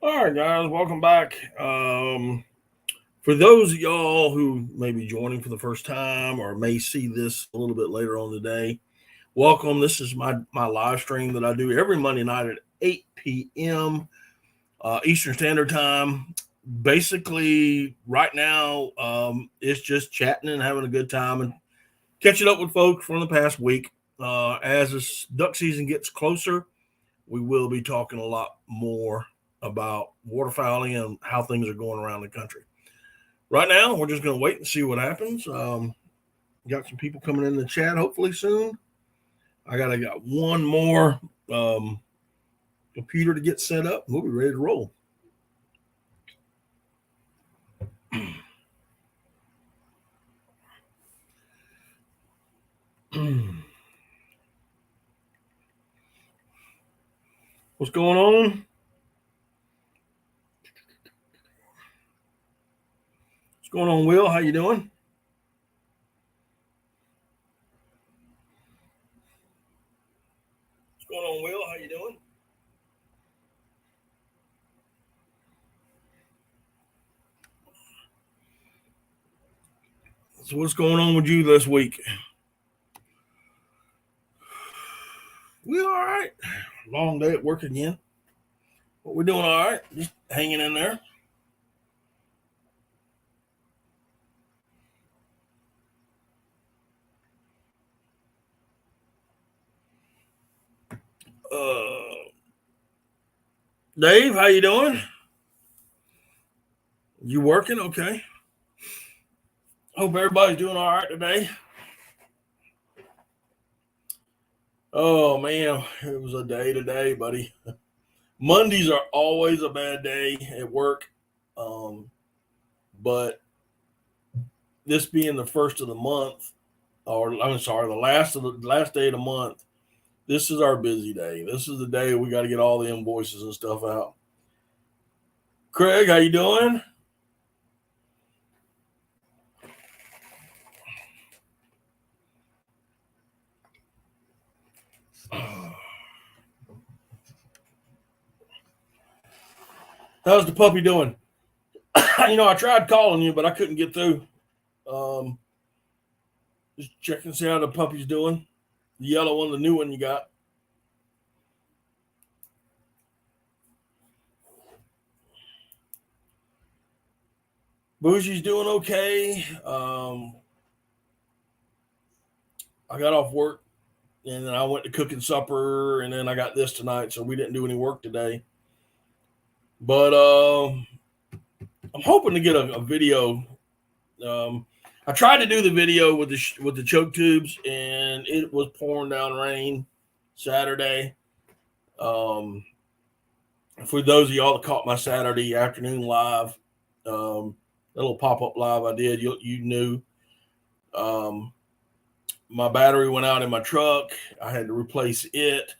All right, guys, welcome back. For those of y'all who may be joining for the first time or may see this a little bit later on today, welcome. This is my live stream that I do every Monday night at 8 p.m. Eastern Standard Time. Basically, right now, it's just chatting and having a good time and catching up with folks from the past week. As this duck season gets closer, we will be talking a lot more about waterfowling and how things are going around the country. Right now, we're just going to wait and see what happens. Got some people coming in the chat hopefully soon. I got one more computer to get set up. We'll be ready to roll. What's going on? What's going on, Will? How you doing? What's going on, Will? How you doing? So what's going on with you this week? We all right. Long day at work again. But we're doing all right. Just hanging in there. Dave, how you doing? You working? Okay. Hope everybody's doing all right today. Oh man, it was a day today, buddy. Mondays are always a bad day at work, but this being the first of the month, or I'm sorry, the last day of the month, this is our busy day. This is the day we got to get all the invoices and stuff out. Craig, how you doing? How's the puppy doing? I tried calling you, but I couldn't get through. Just checking to see how the puppy's doing. The yellow one, the new one you got. Bougie's doing okay. I got off work and then I went to cooking supper and then I got this tonight, so we didn't do any work today. But I'm hoping to get a video. I tried to do the video with the choke tubes, and it was pouring down rain Saturday. For those of y'all that caught my Saturday afternoon live, little pop-up live I did, you knew. My battery went out in my truck. I had to replace it.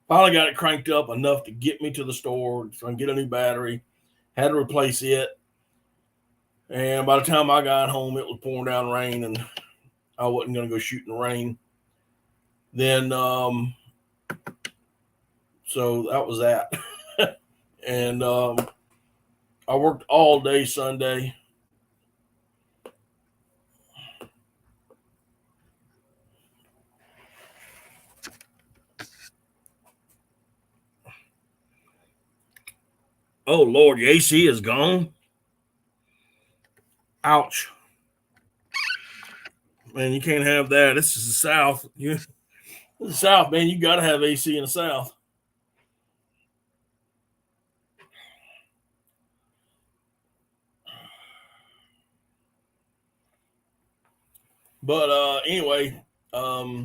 Finally got it cranked up enough to get me to the store so I can get a new battery. Had to replace it. And by the time I got home, it was pouring down rain, and I wasn't going to go shoot in the rain. Then, so that was that. And I worked all day Sunday. Oh, Lord, your AC is gone. Ouch. Man, you can't have that. This is the South. This is the South, man. You got to have AC in the South. But anyway, so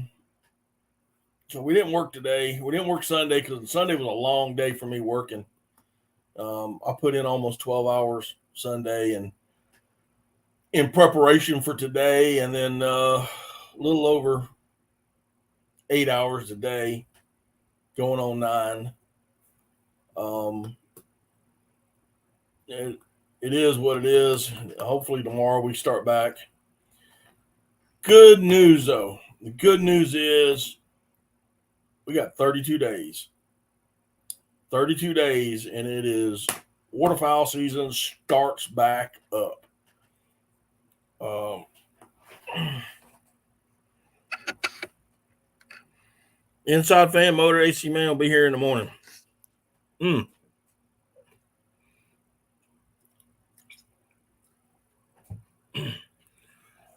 we didn't work today. We didn't work Sunday because Sunday was a long day for me working. I put in almost 12 hours Sunday and in preparation for today, and then a little over 8 hours a day, going on 9. It is what it is. Hopefully tomorrow we start back. Good news, though. The good news is we got 32 days. 32 days, and it is waterfowl season starts back up. Inside Fan Motor AC Man will be here in the morning.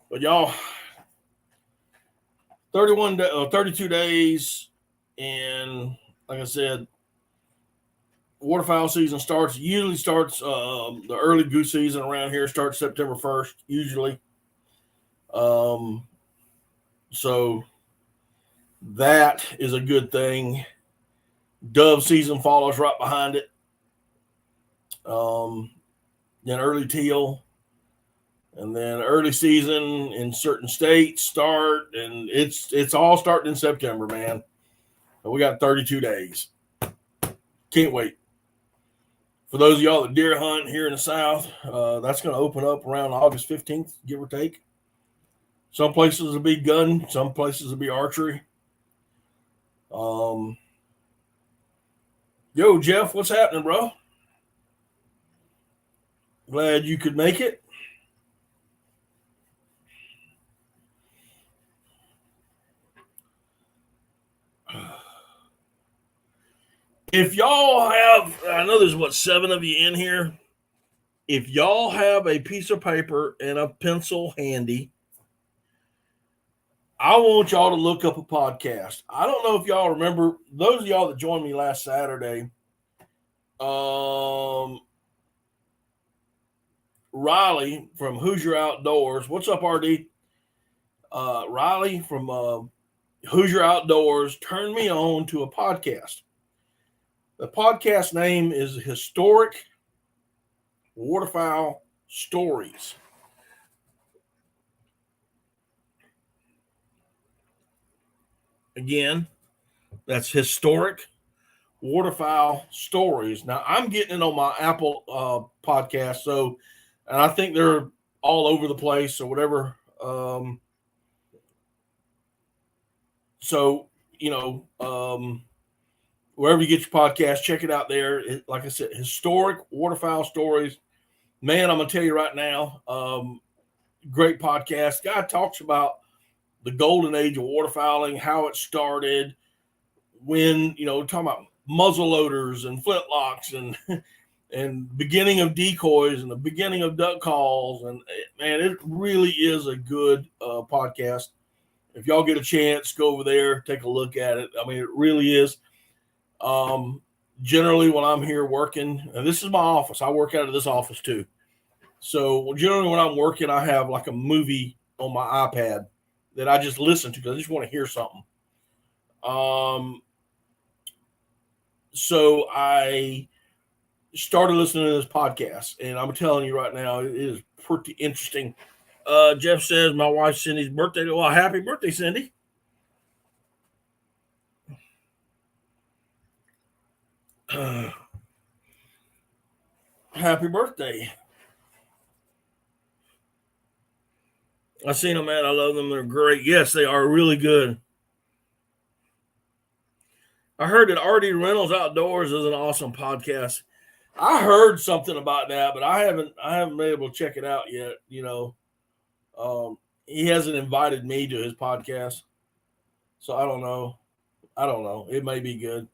But y'all, 32 days, and like I said, waterfowl season usually starts the early goose season around here starts September 1st, usually. So that is a good thing. Dove season follows right behind it. Then early teal, and then early season in certain states start, and it's all starting in September, man. So we got 32 days. Can't wait. For those of y'all that deer hunt here in the South, that's going to open up around August 15th, give or take. Some places will be gun, some places will be archery. Yo, Jeff, what's happening, bro? Glad you could make it. If y'all have, I know there's 7 of you in here. If y'all have a piece of paper and a pencil handy, I want y'all to look up a podcast. I don't know if y'all remember, those of y'all that joined me last Saturday, Riley from Hoosier Outdoors. What's up, RD? Riley from Hoosier Outdoors turned me on to a podcast. The podcast name is Historic Waterfowl Stories. Again, that's Historic Waterfowl Stories. Now, I'm getting it on my Apple podcast, and I think they're all over the place or whatever. Wherever you get your podcast, check it out there. Like I said, Historic Waterfowl Stories. Man, I'm going to tell you right now, great podcast. Guy talks about the golden age of waterfowling, how it started, when, talking about muzzle loaders and flintlocks and beginning of decoys and the beginning of duck calls. And man, it really is a good podcast. If y'all get a chance, go over there, take a look at it. I mean, it really is. Generally when I'm here working, and this is my office, I work out of this office too. So generally when I'm working, I have like a movie on my iPad that I just listen to because I just want to hear something. So I started listening to this podcast, and I'm telling you right now, it is pretty interesting. Jeff says my wife Cindy's birthday. Well, happy birthday, Cindy. Happy birthday. I seen them, man. I love them. They're great. Yes, they are really good. I heard that RD Reynolds Outdoors is an awesome podcast. I heard something about that, but I haven't been able to check it out yet. He hasn't invited me to his podcast, so I don't know. It may be good.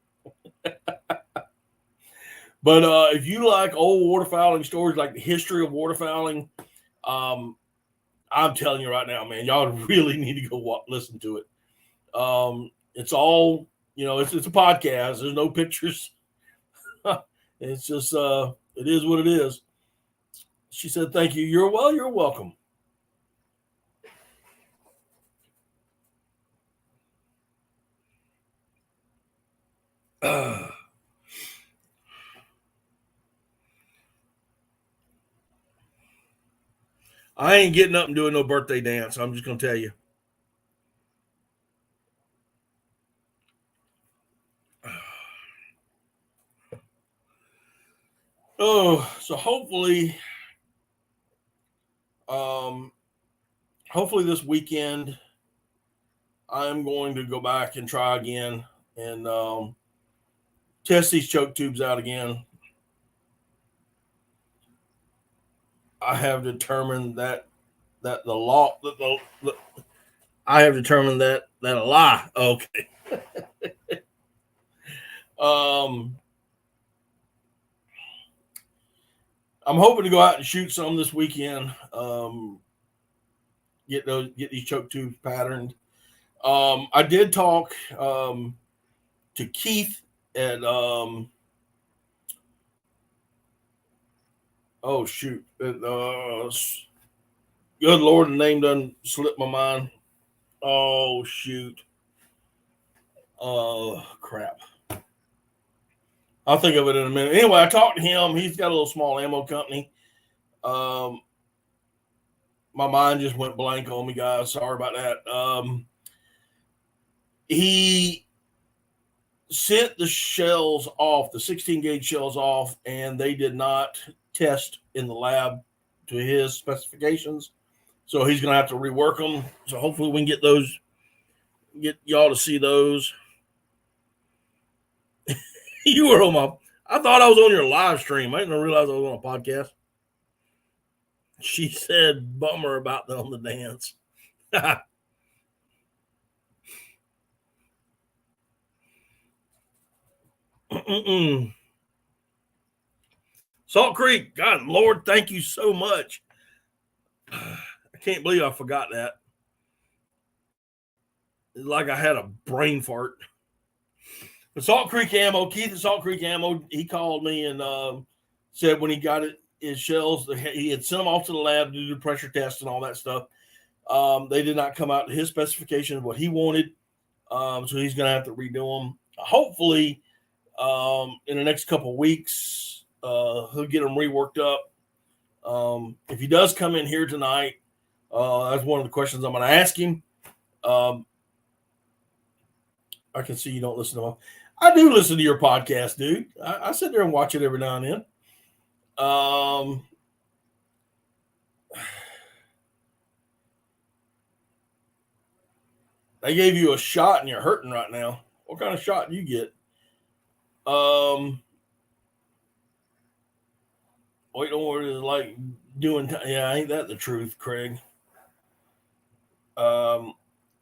But if you like old waterfowling stories, like the history of waterfowling, I'm telling you right now, man, y'all really need to go listen to it. It's all, it's a podcast. There's no pictures. It's just, it is what it is. She said, thank you. You're welcome. I ain't getting up and doing no birthday dance. I'm just going to tell you. Oh, so hopefully this weekend I'm going to go back and try again and test these choke tubes out again. I have determined that the law the I have determined that a lie. Okay. I'm hoping to go out and shoot some this weekend. Get these choke tubes patterned. I did talk to Keith at oh shoot, good Lord, the name doesn't slip my mind. Oh shoot, crap. I'll think of it in a minute. Anyway, I talked to him. He's got a little small ammo company. My mind just went blank on me, guys. Sorry about that. He sent the shells off, the 16 gauge shells off, and they did not test in the lab to his specifications. So he's going to have to rework them. So hopefully we can get y'all to see those. You were on I thought I was on your live stream. I didn't realize I was on a podcast. She said, bummer about on the dance. Salt Creek, God, Lord, thank you so much. I can't believe I forgot that. It's like I had a brain fart. But Salt Creek Ammo, Keith at Salt Creek Ammo, he called me and said when he got his shells, he had sent them off to the lab to do the pressure test and all that stuff. They did not come out to his specifications, what he wanted. So he's going to have to redo them. Hopefully, in the next couple of weeks, he'll get them reworked up. If he does come in here tonight, that's one of the questions I'm going to ask him. I can see you don't listen to him. I do listen to your podcast, dude. I sit there and watch it every now and then. They gave you a shot and you're hurting right now. What kind of shot do you get? Wait, don't worry, like doing. Yeah, ain't that the truth, Craig?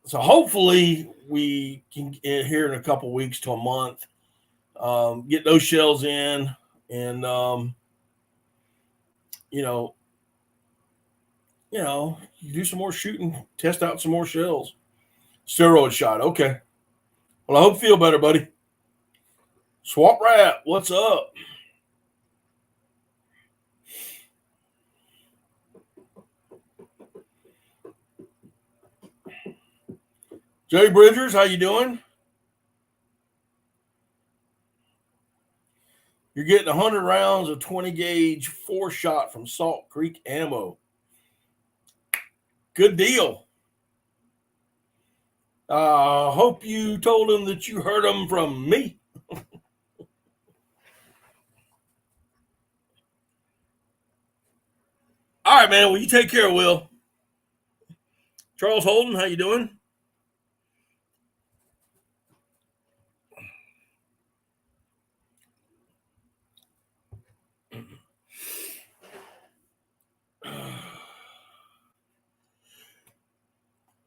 So hopefully we can here in a couple of weeks to a month get those shells in and do some more shooting, test out some more shells. Steroid shot, okay. Well, I hope you feel better, buddy. Swamp Rat, what's up? Jay Bridgers, how you doing? You're getting 100 rounds of 20 gauge 4-shot from Salt Creek Ammo. Good deal. Hope you told him that you heard him from me. All right, man. Well, you take care, Will. Charles Holden, how you doing?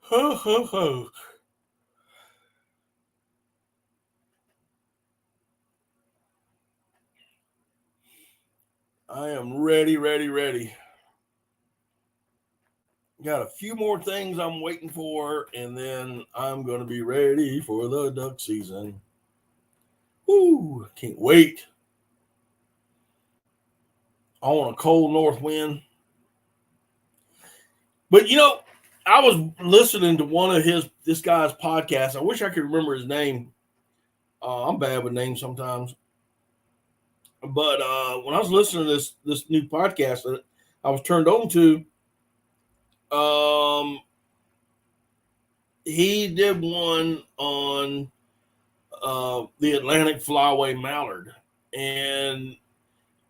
Ho, ho, ho. I am ready. Got a few more things I'm waiting for, and then I'm going to be ready for the duck season. Woo, can't wait. I want a cold north wind. But, I was listening to one of this guy's podcasts. I wish I could remember his name. I'm bad with names sometimes. But when I was listening to this new podcast that I was turned on to, he did one on the Atlantic Flyway Mallard. And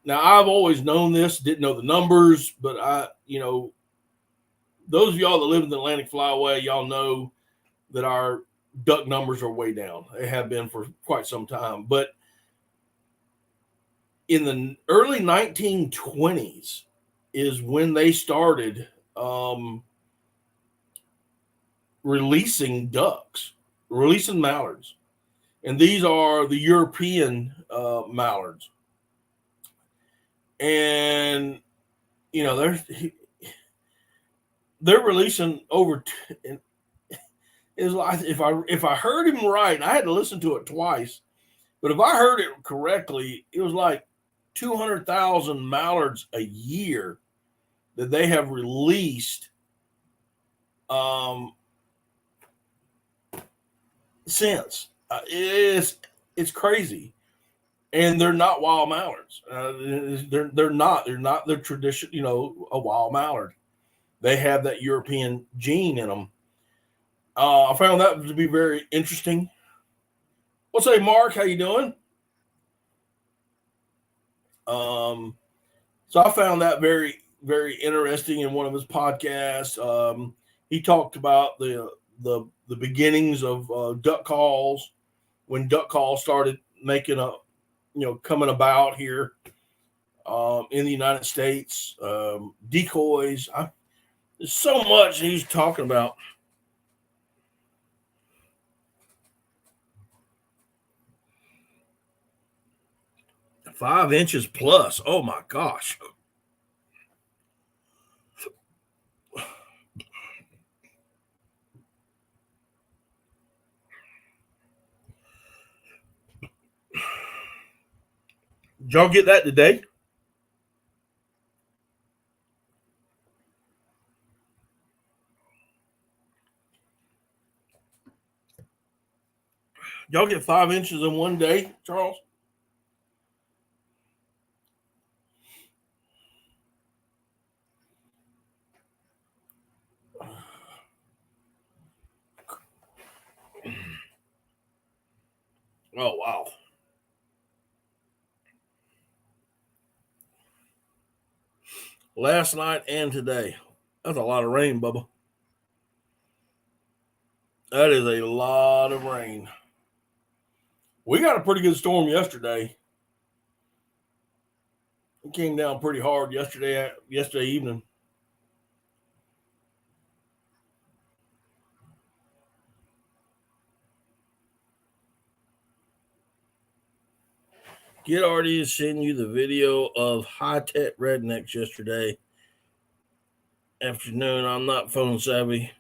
now I've always known this, didn't know the numbers, but those of y'all that live in the Atlantic Flyway, y'all know that our duck numbers are way down. They have been for quite some time. But in the early 1920s, is when they started releasing ducks, releasing mallards. And these are the European mallards. And, you know, they're releasing over. Is like if I heard him right, and I had to listen to it twice, but if I heard it correctly, it was like 200,000 mallards a year that they have released since. It's crazy, and they're not wild mallards. They're not the tradition. You know, a wild mallard. They have that European gene in them. I found that to be very interesting. What's up, Mark? How you doing? So I found that very, very interesting in one of his podcasts. He talked about the beginnings of duck calls, when duck calls started making coming about here in the United States. Decoys. There's so much he's talking about. Five inches plus. Oh my gosh. Did y'all get that today? Y'all get 5 inches in one day, Charles? Oh, wow. Last night and today. That's a lot of rain, Bubba. That is a lot of rain. We got a pretty good storm yesterday. It came down pretty hard yesterday evening. Get Artie to send you the video of high-tech rednecks yesterday afternoon. I'm not phone savvy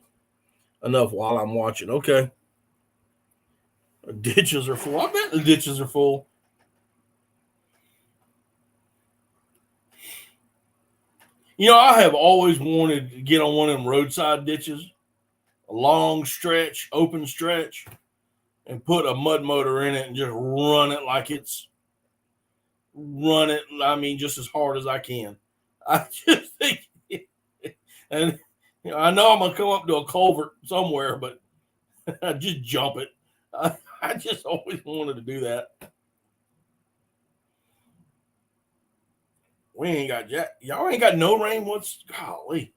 enough while I'm watching. Okay. The ditches are full. I bet the ditches are full. You know, I have always wanted to get on one of them roadside ditches, a long stretch, open stretch, and put a mud motor in it and just run it I mean, just as hard as I can. I just think, and you know, I know I'm gonna come up to a culvert somewhere, but I just jump it. I just always wanted to do that. We ain't got y'all ain't got no rain. What's golly?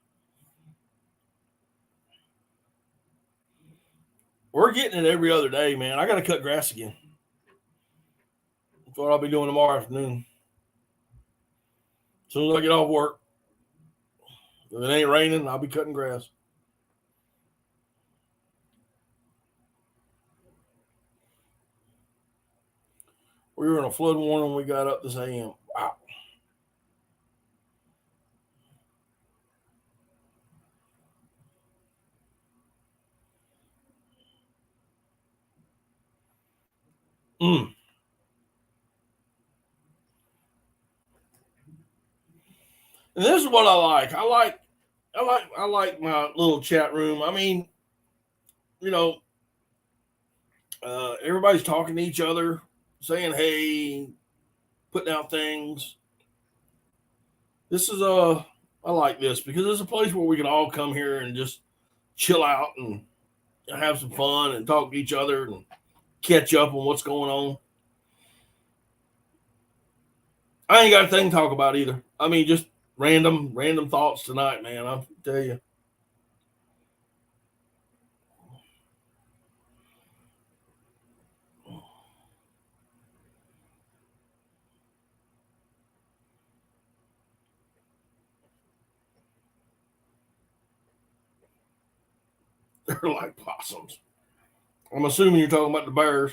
We're getting it every other day, man. I got to cut grass again. That's what I'll be doing tomorrow afternoon. As soon as I get off work, if it ain't raining, I'll be cutting grass. We were in a flood warning when we got up this AM. Wow. And this is what I like. I like my little chat room. I mean, you know, everybody's talking to each other, saying hey, putting out things. This is I like this because it's a place where we can all come here and just chill out and have some fun and talk to each other and catch up on what's going on. I ain't got a thing to talk about either. I mean, just random thoughts tonight, man. I'll tell you. They're like possums. I'm assuming you're talking about the bears.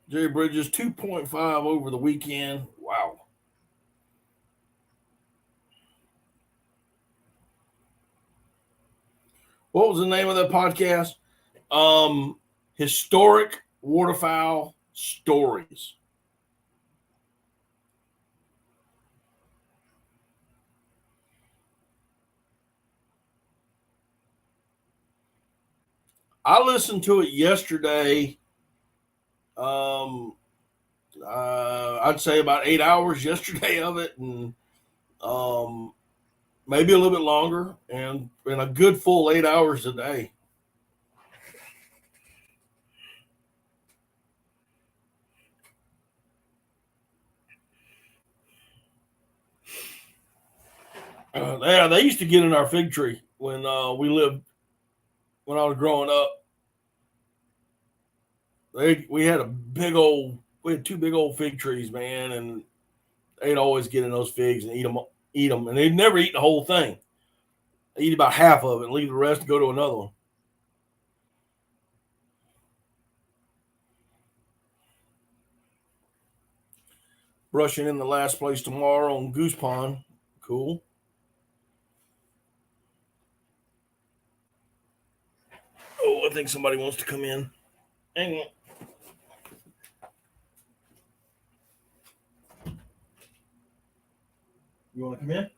Jerry Bridges, 2.5 over the weekend. Wow. What was the name of that podcast? Historic Waterfowl Stories. I listened to it yesterday. I'd say about 8 hours yesterday of it, and maybe a little bit longer, and a good full 8 hours a day. Yeah, they used to get in our fig tree when we lived, when I was growing up. We had we had two big old fig trees, man, and they'd always get in those figs and eat them, and they'd never eat the whole thing. They eat about half of it and leave the rest to go to another one. Brushing in the last place tomorrow on Goose Pond. Cool. Oh, I think somebody wants to come in. Hang on. You want to come in?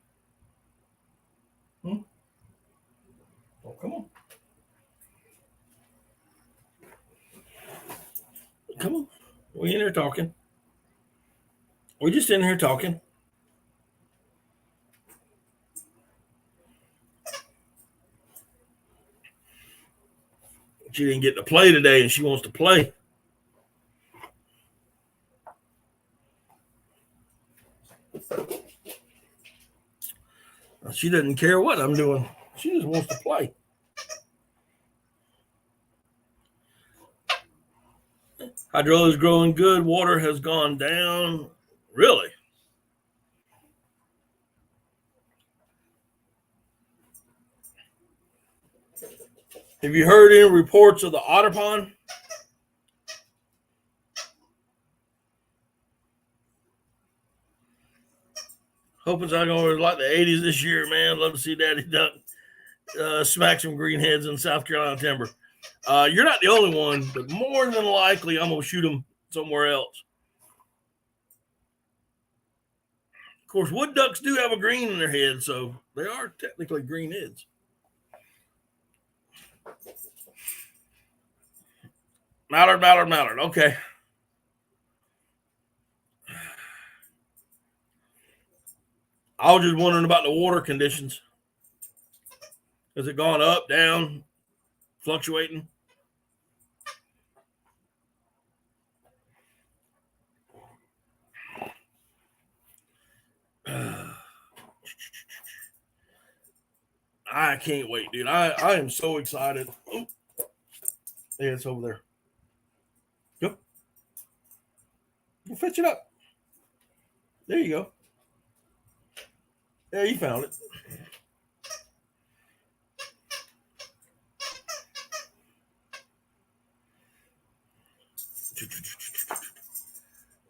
Oh, come on. Come on. We in here talking. We're just in here talking. She didn't get to play today, and she wants to play. She doesn't care what I'm doing. She just wants to play. Hydrilla is growing good. Water has gone down. Really? Have you heard any reports of the otter pond? Hoping it's not going to like the 80s this year, man. Love to see Daddy Duck smack some greenheads in South Carolina timber. You're not the only one, but more than likely, I'm going to shoot them somewhere else. Of course, wood ducks do have a green in their head, so they are technically greenheads. Mallard. Okay. I was just wondering about the water conditions. Has it gone up, down, fluctuating? I can't wait, dude. I am so excited. Oh, yeah, it's over there. Yep. You fetch it up. There you go. Yeah, you found it.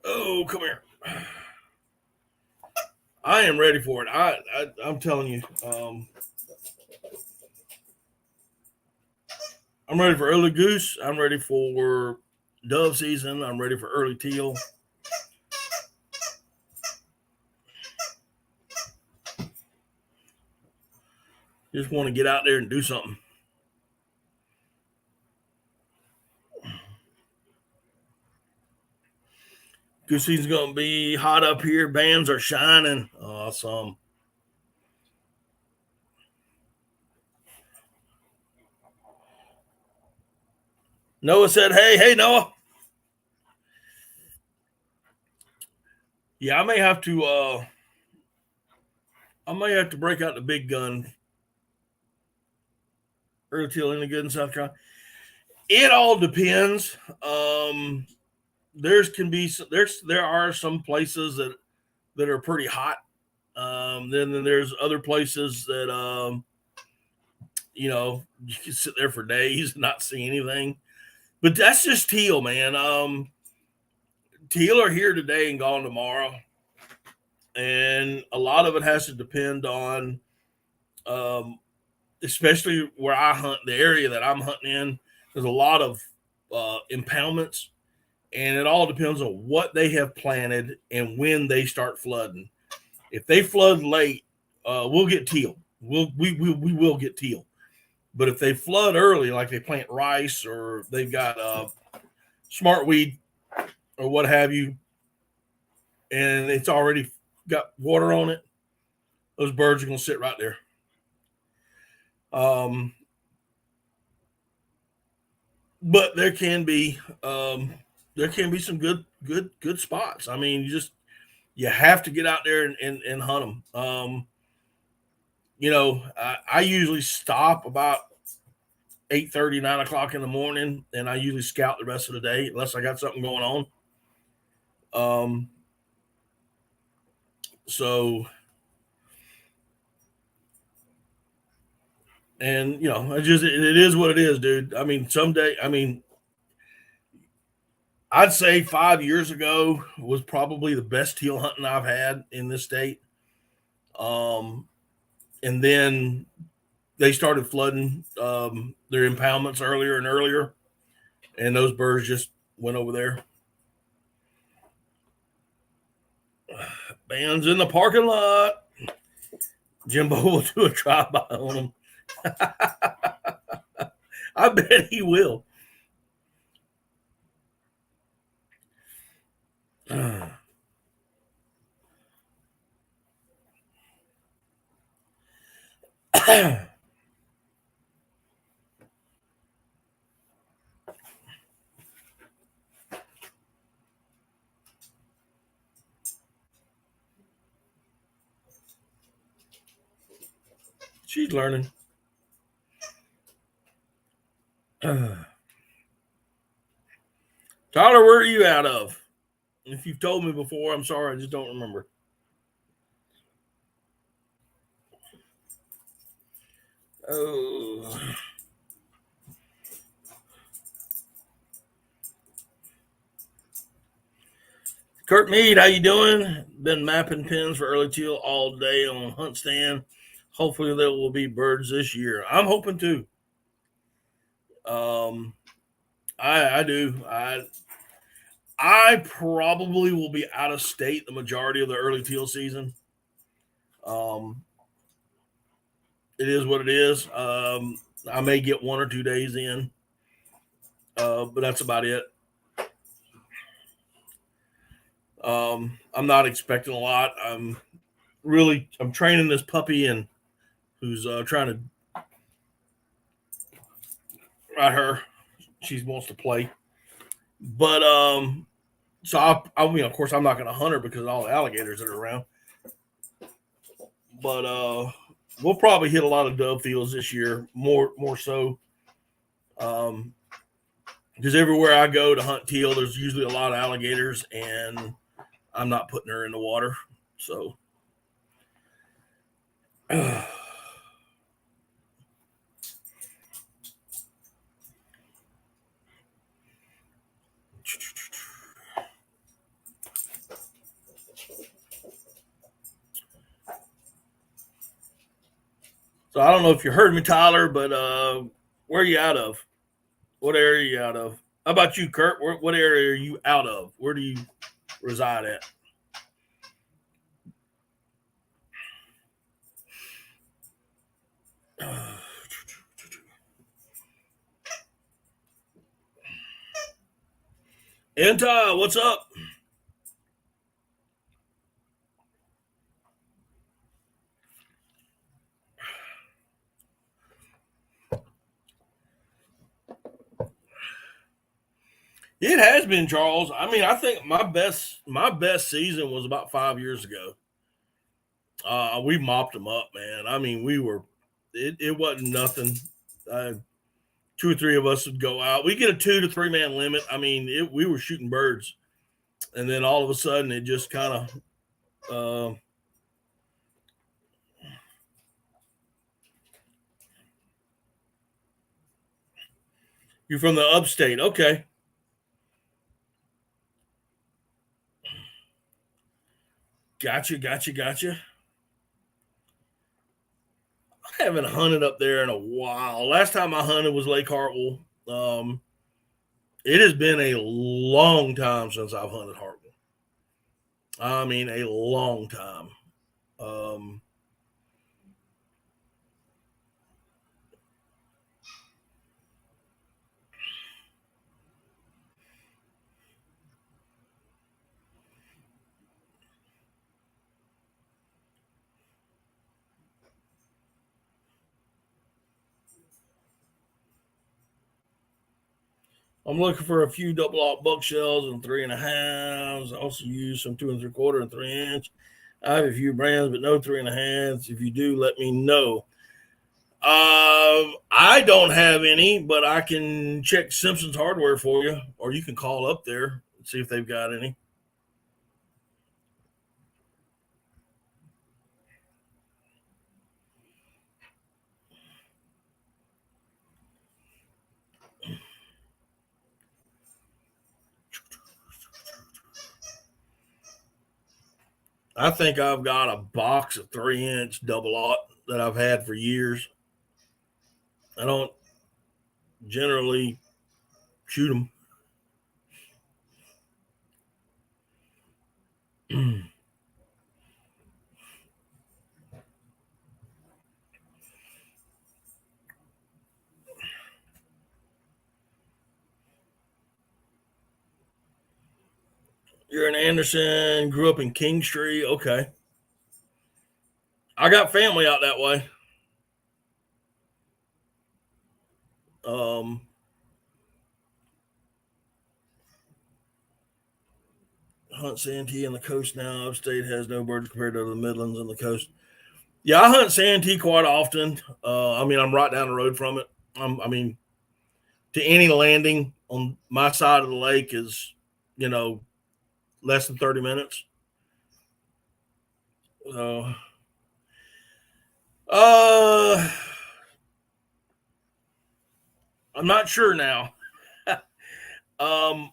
Oh, come here. I am ready for it. I'm telling you. I'm ready for early goose. I'm ready for dove season. I'm ready for early teal. Just want to get out there and do something. Goose season's going to be hot up here. Bands are shining. Awesome. Noah said, hey, Noah. Yeah, I may have to break out the big gun. Early teal any good in South Carolina? It all depends. There are some places that are pretty hot. Then there's other places that, you can sit there for days and not see anything. But that's just teal, man. Teal are here today and gone tomorrow. And a lot of it has to depend on, especially where I hunt, the area that I'm hunting in, there's a lot of impoundments. And it all depends on what they have planted and when they start flooding. If they flood late, we'll get teal. We will get teal. But if they flood early, like they plant rice or they've got smartweed or what have you, and it's already got water on it, those birds are going to sit right there. But there can be some good spots. I mean, you have to get out there and hunt them. I usually stop about 8:30, 9 o'clock in the morning, and I usually scout the rest of the day unless I got something going on. So, and it is what it is, dude. I mean, I'd say 5 years ago was probably the best teal hunting I've had in this state. And then they started flooding their impoundments earlier and earlier, and those birds just went over there. Band's in the parking lot. Jimbo will do a drive-by on them. I bet he will. She's learning. Tyler, where are you out of? If you've told me before, I'm sorry, I just don't remember. Oh. Kurt Mead, how you doing? Been mapping pins for early teal all day on Hunt Stand. Hopefully there will be birds this year. I'm hoping to. I do. I probably will be out of state the majority of the early teal season. It is what it is. I may get 1 or 2 days in, but that's about it. I'm not expecting a lot. I'm training this puppy and who's trying to ride her. She wants to play, but so of course, I'm not going to hunt her because of all the alligators that are around. But we'll probably hit a lot of dove fields this year, more so. Because everywhere I go to hunt teal, there's usually a lot of alligators, and I'm not putting her in the water. So, so I don't know if you heard me, Tyler, but where are you out of? What area are you out of? How about you, Kurt? What area are you out of? Where do you reside at? Anti, what's up? It has been, Charles. I mean, I think my best season was about 5 years ago. We mopped them up, man. I mean, it wasn't nothing. 2 or 3 of us would go out. We get a 2 to 3 man limit. I mean, we were shooting birds, and then all of a sudden, it just kind of You're from the upstate. Okay. Gotcha. I haven't hunted up there in a while. Last time I hunted was Lake Hartwell. It has been a long time since I've hunted Hartwell. I mean, a long time. Um, I'm looking for a few double aught buck shells and 3.5s. I also use some 2 3/4 and 3-inch. I have a few brands, but no 3.5s. If you do, let me know. I don't have any, but I can check Simpson's Hardware for you, or you can call up there and see if they've got any. I think I've got a box of 3-inch double aught that I've had for years. I don't generally shoot them. You're in Anderson, grew up in King Street. Okay. I got family out that way. Um, hunt Santee on the coast now. Upstate has no birds compared to the Midlands and the coast. Yeah, I hunt Santee quite often. I mean, I'm right down the road from it. I mean, to any landing on my side of the lake is, less than 30 minutes. So, I'm not sure now. I've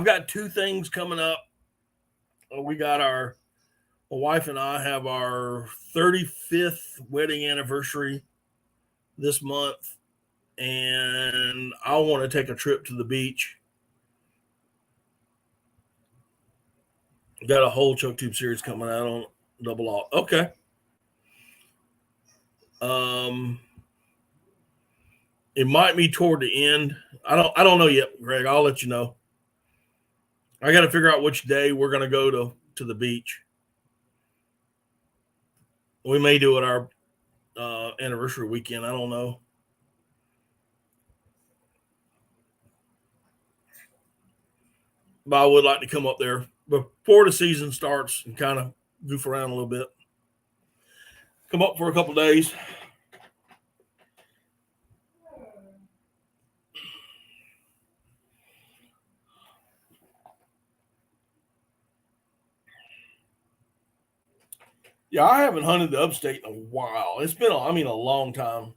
got 2 things coming up. We got my wife and I have our 35th wedding anniversary this month, and I want to take a trip to the beach. Got a whole choke tube series coming out on double aught. Okay. It might be toward the end. I don't know yet, Greg. I'll let you know. I got to figure out which day we're going to go to the beach. We may do it our anniversary weekend. I don't know. But I would like to come up there before the season starts and kind of goof around a little bit. Come up for a couple days. Yeah, I haven't hunted the upstate in a while. It's been, a long time.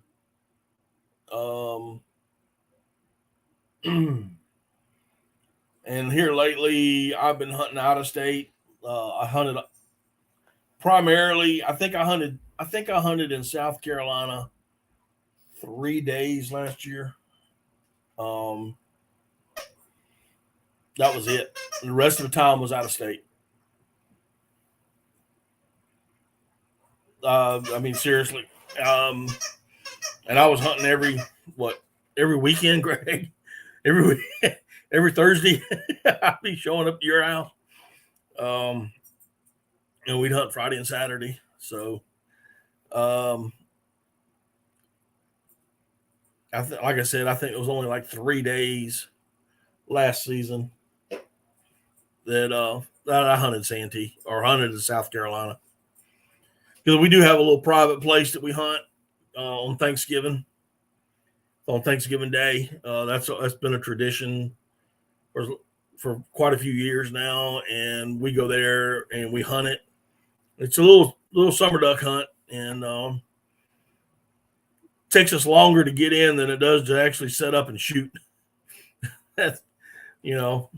And here lately, I've been hunting out of state. I hunted primarily. I think I hunted in South Carolina 3 days last year. That was it. And the rest of the time was out of state. Seriously. And I was hunting every weekend, Greg. Every Thursday, I'd be showing up to your house. And we'd hunt Friday and Saturday. So, like I said, I think it was only like 3 days last season that I hunted Santee or hunted in South Carolina. Because we do have a little private place that we hunt on Thanksgiving. On Thanksgiving Day, that's been a tradition for quite a few years now, and we go there and we hunt it. It's a little summer duck hunt, and takes us longer to get in than it does to actually set up and shoot. That's, you know.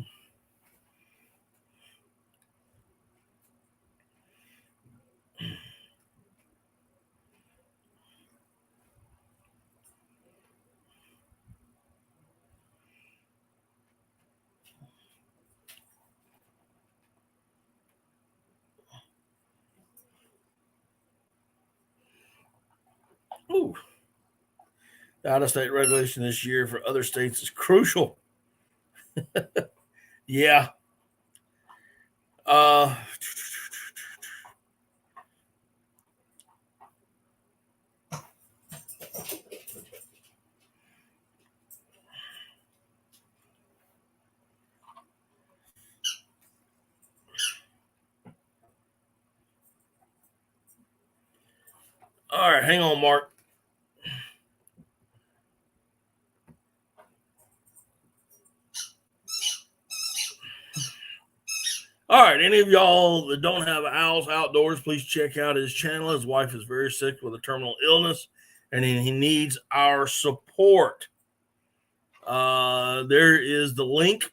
Ooh. The out-of-state regulation this year for other states is crucial. Yeah. All right, hang on, Mark. All right, any of y'all that don't have owls outdoors, please check out his channel. His wife is very sick with a terminal illness, and he needs our support. There is the link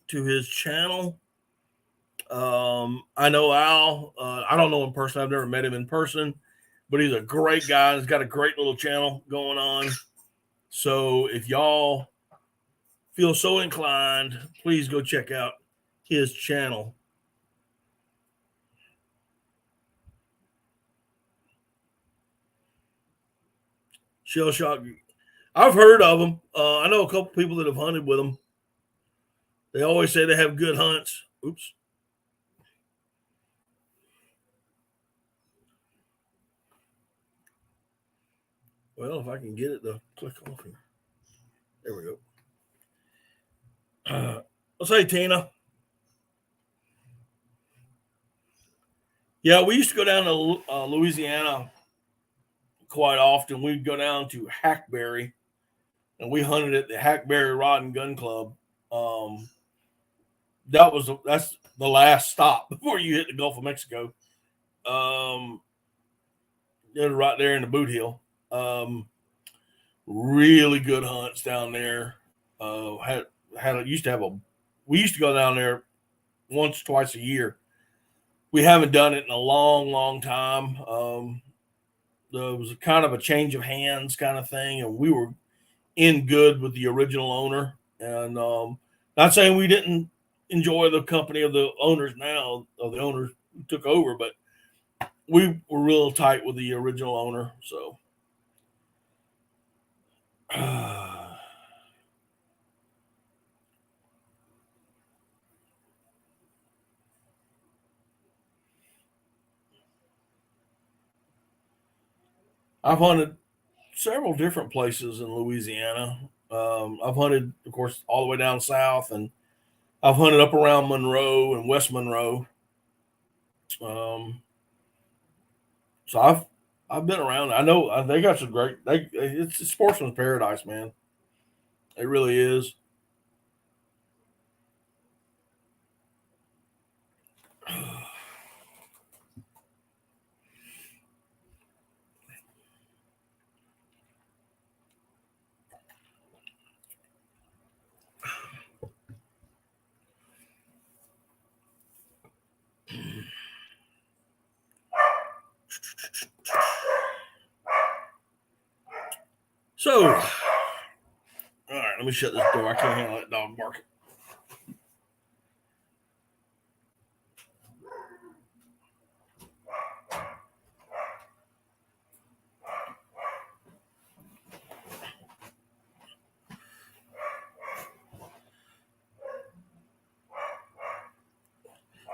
to his channel. I know Al. I don't know him personally. I've never met him in person, but he's a great guy. He's got a great little channel going on. So if y'all feel so inclined, please go check out his channel. Shell Shock. I've heard of them. I know a couple people that have hunted with them. They always say they have good hunts. Oops. Well, if I can get it to click off here. There we go. Let's say Tina. Yeah, we used to go down to Louisiana quite often. We'd go down to Hackberry, and we hunted at the Hackberry Rod and Gun Club. That's the last stop before you hit the Gulf of Mexico. They're right there in the Boot Hill. Really good hunts down there. We used to go down there once, twice a year. We haven't done it in a long, long time. There was kind of a change of hands kind of thing, and we were in good with the original owner. And not saying we didn't enjoy the company of the owners now, of the owners who took over, but we were real tight with the original owner. So I've hunted several different places in Louisiana. I've hunted, of course, all the way down south, and I've hunted up around Monroe and West Monroe. So I've been around. I know they got some great. It's a sportsman's paradise, man. It really is. So, all right, let me shut this door. I can't handle that dog barking.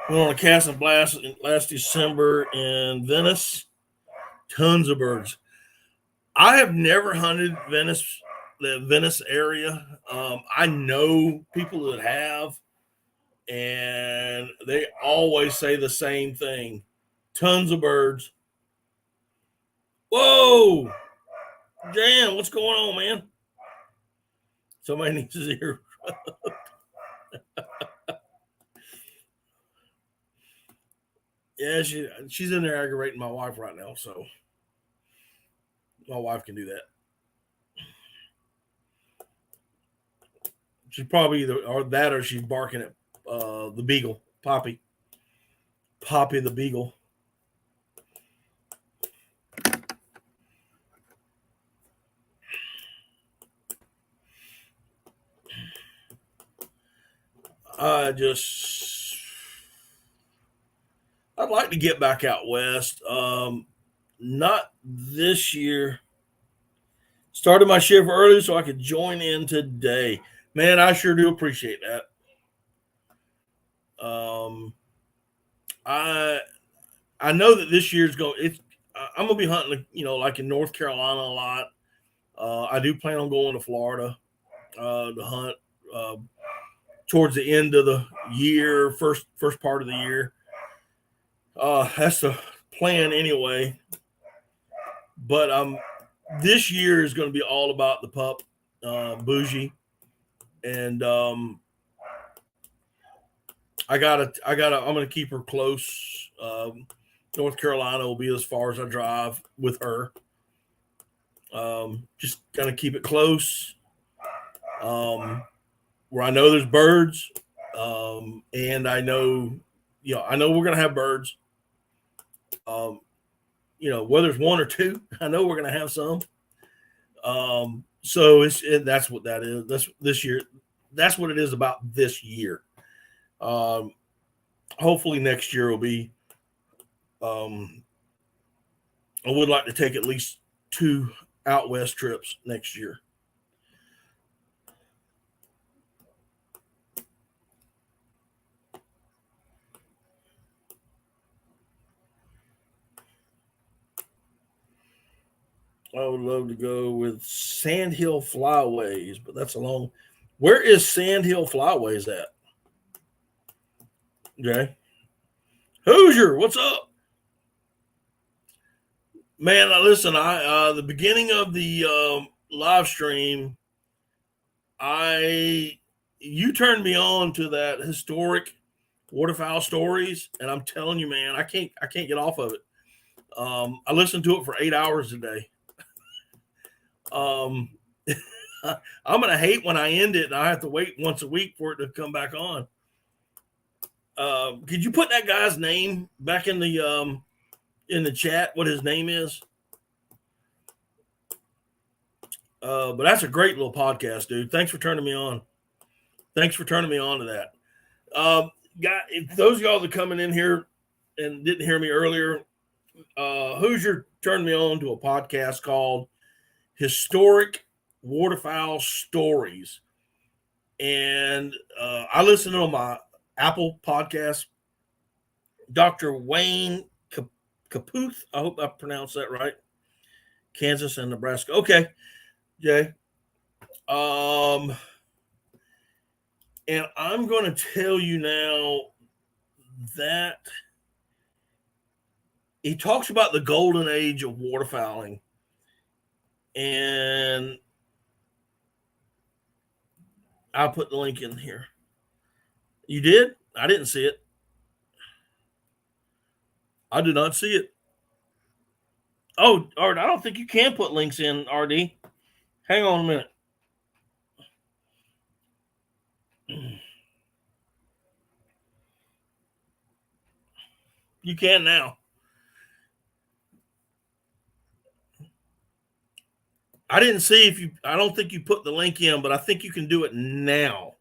Went on a cast and blast last December in Venice. Tons of birds. I have never hunted Venice, the Venice area. I know people that have, and they always say the same thing. Tons of birds. Whoa! Jan, what's going on, man? Somebody needs to hear. Yeah, she's in there aggravating my wife right now, so my wife can do that. She's probably either or that or she's barking at the beagle, Poppy the beagle. I'd like to get back out west. Not this year. Started my shift early so I could join in today. Man, I sure do appreciate that. I know that this year's I'm gonna be hunting, like in North Carolina a lot. I do plan on going to Florida to hunt towards the end of the year, first part of the year. That's the plan anyway. But this year is going to be all about the pup, Bougie, and I'm going to keep her close. North Carolina will be as far as I drive with her. Just going to keep it close. Where I know there's birds, and I know we're going to have birds. Whether it's one or two, I know we're going to have some. So that's what that is. That's this year. That's what it is about this year. Hopefully next year will be, I would like to take at least 2 out west trips next year. I would love to go with Sandhill Flyways, but that's a long. Where is Sandhill Flyways at? Okay. Hoosier, what's up? Man, listen, the beginning of the live stream, you turned me on to that historic waterfowl stories, and I'm telling you, man, I can't get off of it. I listened to it for 8 hours a day. I'm gonna hate when I end it and I have to wait once a week for it to come back on. Could you put that guy's name back in the chat? What his name is? But that's a great little podcast, dude. Thanks for turning me on. Thanks for turning me on to that. If those of y'all that are coming in here and didn't hear me earlier, Hoosier turned me on to a podcast called Historic Waterfowl Stories. And I listen to my Apple podcast. Dr. Wayne Caputh, I hope I pronounced that right. Kansas and Nebraska. Okay, Jay. And I'm going to tell you now that he talks about the golden age of waterfowling. And I'll put the link in here. You did? I didn't see it. I did not see it. Oh, Art, I don't think you can put links in, RD. Hang on a minute. You can now. I didn't see I don't think you put the link in, but I think you can do it now.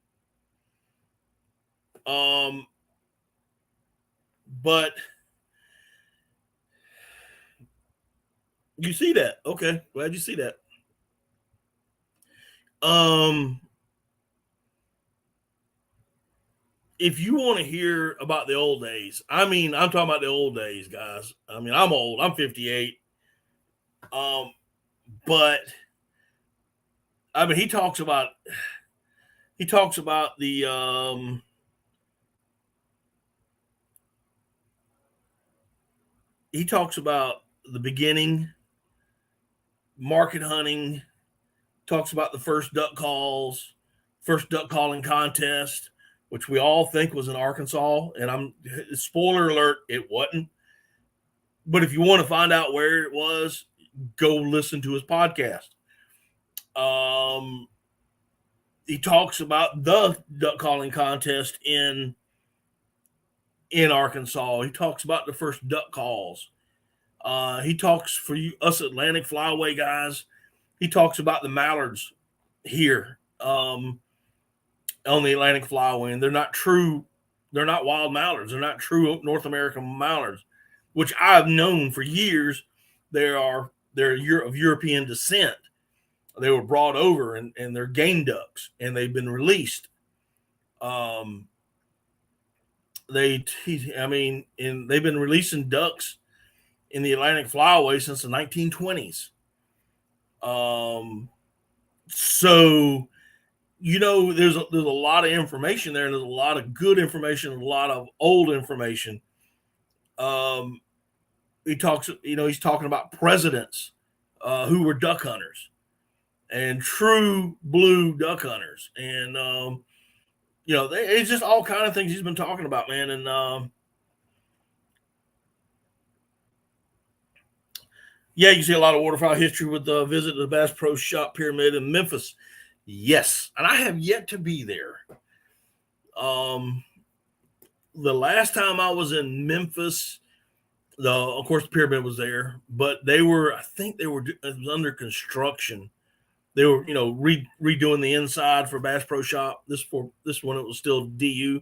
But you see that. Okay. Glad you see that. If you want to hear about the old days, I'm talking about the old days, guys. I'm old. I'm 58. But he talks about the he talks about the beginning, market hunting, talks about the first duck calling contest, which we all think was in Arkansas. And spoiler alert, it wasn't. But if you want to find out where it was, go listen to his podcast. he talks about the duck calling contest in Arkansas. He talks about the first duck calls. He talks for us Atlantic flyway guys. He talks about the mallards here on the Atlantic flyway, and they're not true. They're not wild mallards. They're not true North American mallards, which I've known for years. They're of European descent. They were brought over, and they're game ducks, and they've been released. They've been releasing ducks in the Atlantic flyway since the 1920s. So, there's a lot of information there, and there's a lot of good information, and a lot of old information. He talks, he's talking about presidents who were duck hunters and true blue duck hunters, and it's just all kind of things he's been talking about, man. And you can see a lot of waterfowl history with the visit to the Bass Pro Shop Pyramid in Memphis. Yes, and I have yet to be there. The last time I was in Memphis, of course the pyramid was there, but it was under construction. They were, redoing the inside for Bass Pro Shop. This one it was still DU.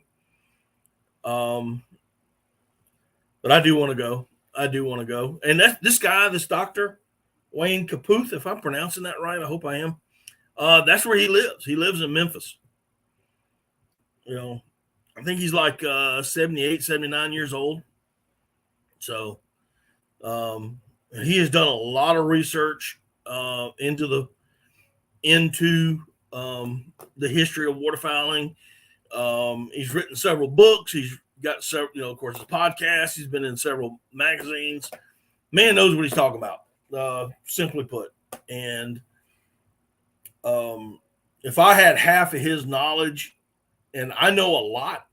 But I do want to go. And this Dr. Wayne Caputh, if I'm pronouncing that right, I hope I am. That's where he lives. He lives in Memphis. I think he's like 78, 79 years old. So he has done a lot of research into the history of waterfowling. He's written several books. He's got several, of course, his podcast. He's been in several magazines. Man knows what he's talking about, simply put. And if I had half of his knowledge, and I know a lot,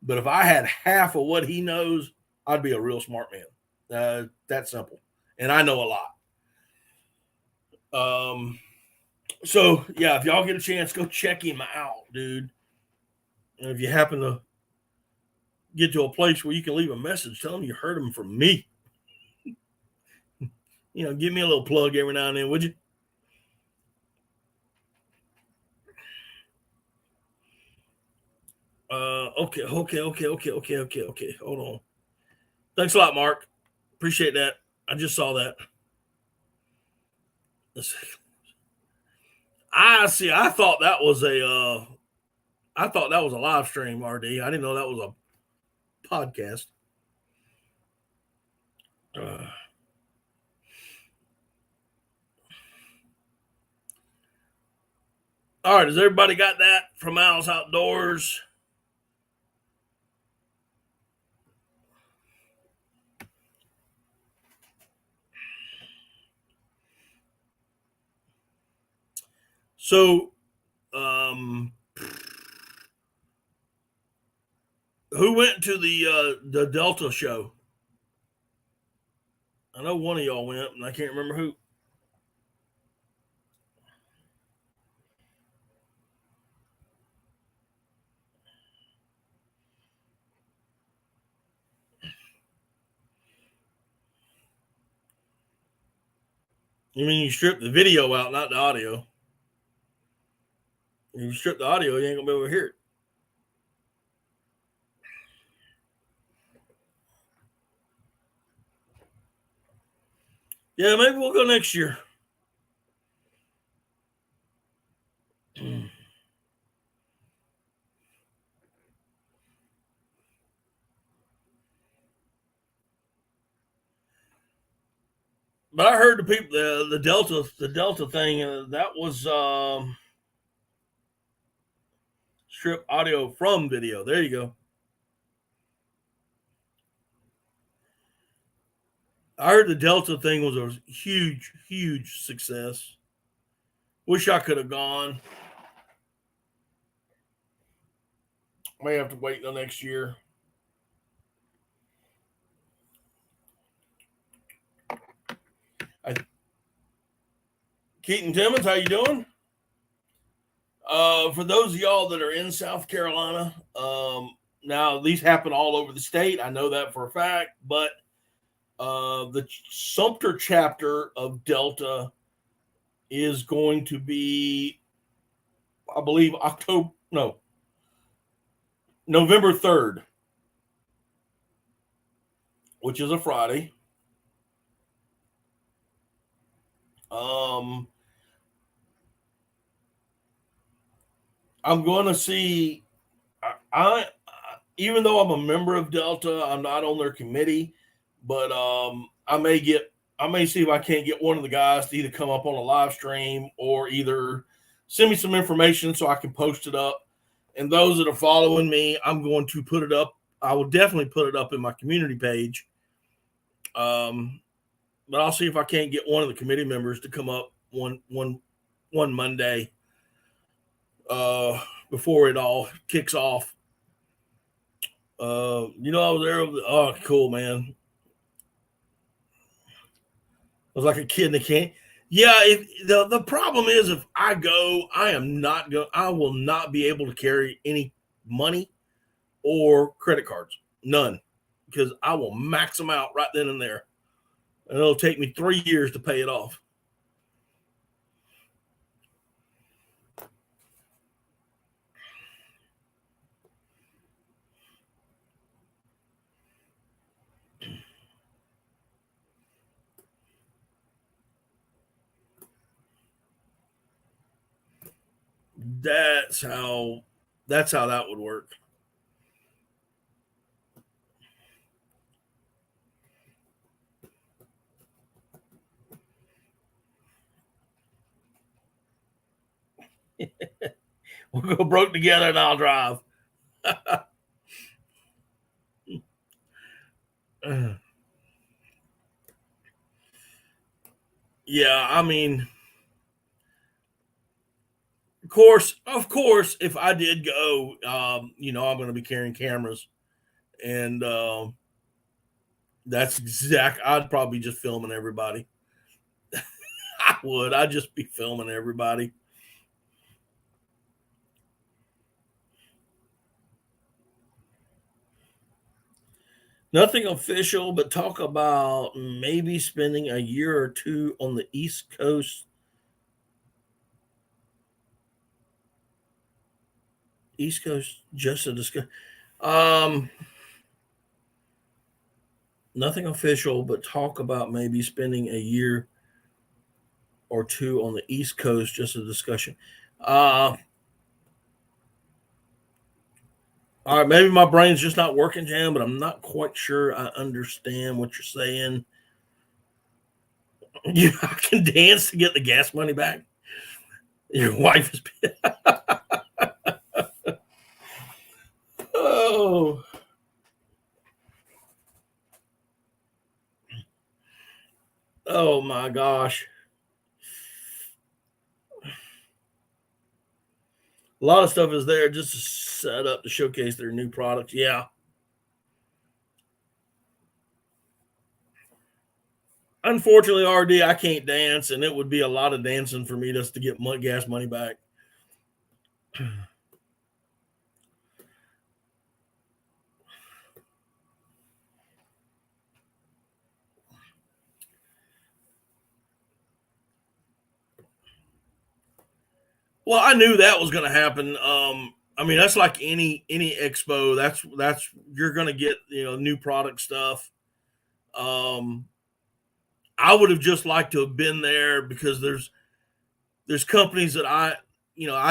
but if I had half of what he knows, I'd be a real smart man. That simple. And I know a lot. So, if y'all get a chance, go check him out, dude. And if you happen to get to a place where you can leave a message, tell him you heard him from me. Give me a little plug every now and then, would you? Okay. Hold on. Thanks a lot, Mark. Appreciate that. I just saw that. Let's see. I thought that was a live stream, RD. I didn't know that was a podcast. All right, has everybody got that from Al's Outdoors? So, who went to the Delta show? I know one of y'all went, and I can't remember who. You mean you strip the video out, not the audio? If you strip the audio, you ain't gonna be able to hear it. Yeah, maybe we'll go next year. But I heard the people, the Delta thing, that was strip audio from video. There you go. I heard the Delta thing was a huge, huge success. Wish I could have gone. May have to wait till next year. Keaton Timmons, how you doing? For those of y'all that are in South Carolina, now these happen all over the state. I know that for a fact, but the Sumter chapter of Delta is going to be, I believe, November 3rd, which is a Friday. I'm going to see. I even though I'm a member of Delta, I'm not on their committee, but I may see if I can't get one of the guys to either come up on a live stream or either send me some information so I can post it up. And those that are following me, I'm going to put it up. I will definitely put it up in my community page. But I'll see if I can't get one of the committee members to come up one Monday before it all kicks off. I was there. Oh, cool, man. I was like a kid in the can. Yeah, the problem is if I go, I will not be able to carry any money or credit cards. None. Because I will max them out right then and there. And it'll take me 3 years to pay it off. That's how that would work. We'll go broke together and I'll drive. Yeah, I mean, of course, if I did go, I'm going to be carrying cameras, and that's exact. I'd probably just filming everybody. I would. I'd just be filming everybody. Nothing official, but talk about maybe spending a year or two on the East Coast. East Coast, just to discuss. Nothing official, but talk about maybe spending a year or two on the East Coast, just a discussion. All right, maybe my brain's just not working, Jan, but I'm not quite sure I understand what you're saying. You can dance to get the gas money back. Your wife is. Oh. Oh my gosh. A lot of stuff is there just to set up to showcase their new products. Yeah. Unfortunately, RD, I can't dance, and it would be a lot of dancing for me just to get gas money back. Well, I knew that was going to happen. I mean, that's like any expo. That's you're going to get new product stuff. I would have just liked to have been there because there's companies that I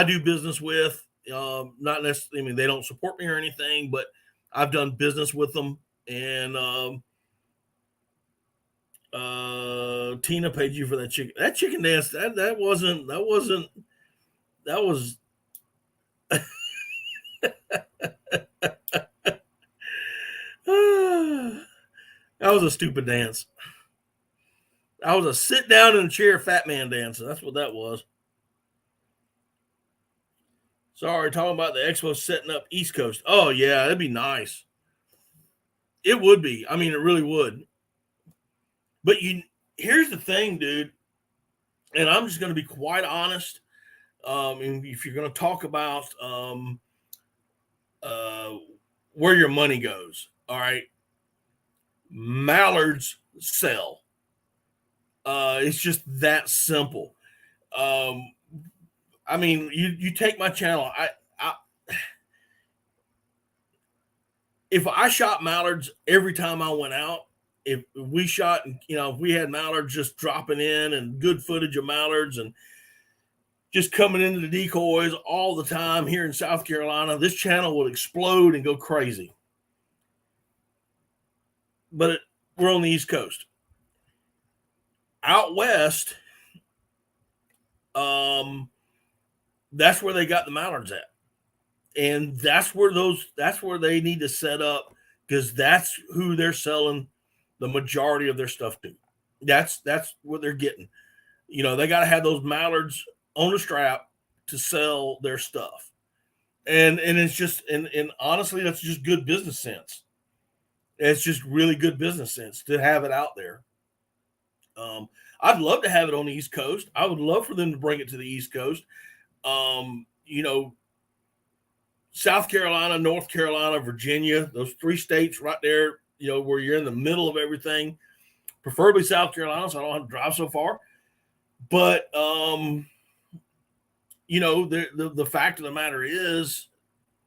do business with. Not necessarily. I mean, they don't support me or anything, but I've done business with them. And Tina paid you for that chicken. That chicken dance. That was. That was a stupid dance. I was a sit down in a chair fat man dancing. That's what that was. Sorry, talking about the expo setting up East Coast. Oh yeah, that'd be nice. It would be. I mean, it really would. But here's the thing, dude. And I'm just going to be quite honest. And if you're going to talk about where your money goes, all right, mallards sell. It's just that simple. I mean, you take my channel. I if I shot mallards every time I went out, if we shot, if we had mallards just dropping in and good footage of mallards and just coming into the decoys all the time here in South Carolina, this channel would explode and go crazy. But we're on the East Coast. Out west, that's where they got the mallards at. And that's where they need to set up, because that's who they're selling the majority of their stuff to. That's what they're getting. They got to have those mallards on the strap to sell their stuff. And it's just, and honestly, that's just good business sense. It's just really good business sense to have it out there. I'd love to have it on the East Coast. I would love for them to bring it to the East Coast. South Carolina, North Carolina, Virginia, those 3 states right there, where you're in the middle of everything, preferably South Carolina, so I don't have to drive so far. But, the fact of the matter is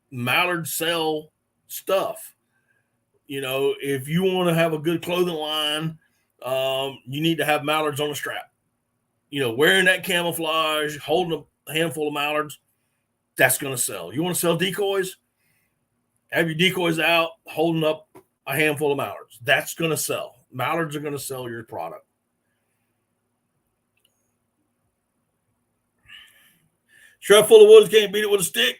mallards sell stuff. If you want to have a good clothing line, you need to have mallards on the strap. Wearing that camouflage, holding a handful of mallards, that's going to sell. You want to sell decoys? Have your decoys out, holding up a handful of mallards. That's going to sell. Mallards are going to sell your product. Strap full of woods, can't beat it with a stick.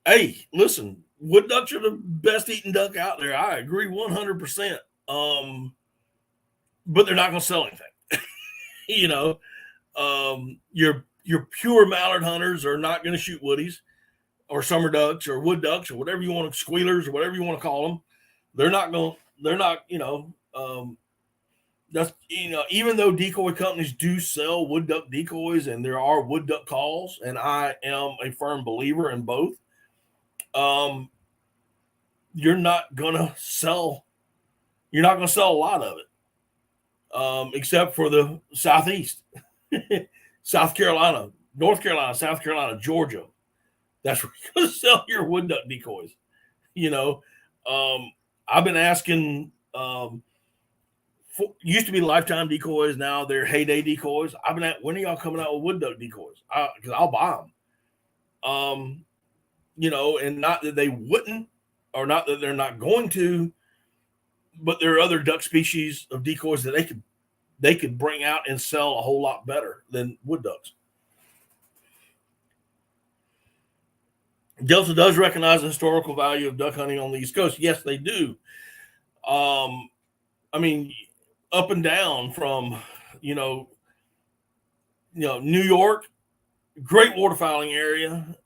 Hey, listen, wood ducks are the best eating duck out there. I agree 100%. But they're not going to sell anything. Your pure mallard hunters are not going to shoot woodies or summer ducks or wood ducks or whatever you want to, squealers or whatever you want to call them. That's, even though decoy companies do sell wood duck decoys and there are wood duck calls, and I am a firm believer in both, you're not going to sell a lot of it, except for the Southeast. South Carolina, North Carolina, South Carolina, Georgia. That's where you're going to sell your wood duck decoys. I've been asking, used to be Lifetime decoys. Now they're Heyday decoys. I've been at, when are y'all coming out with wood duck decoys? Because I'll buy them. And not that they wouldn't, or not that they're not going to, but there are other duck species of decoys that they could bring out and sell a whole lot better than wood ducks. Delta does recognize the historical value of duck hunting on the East Coast. Yes, they do. Up and down from, New York, great waterfowling area.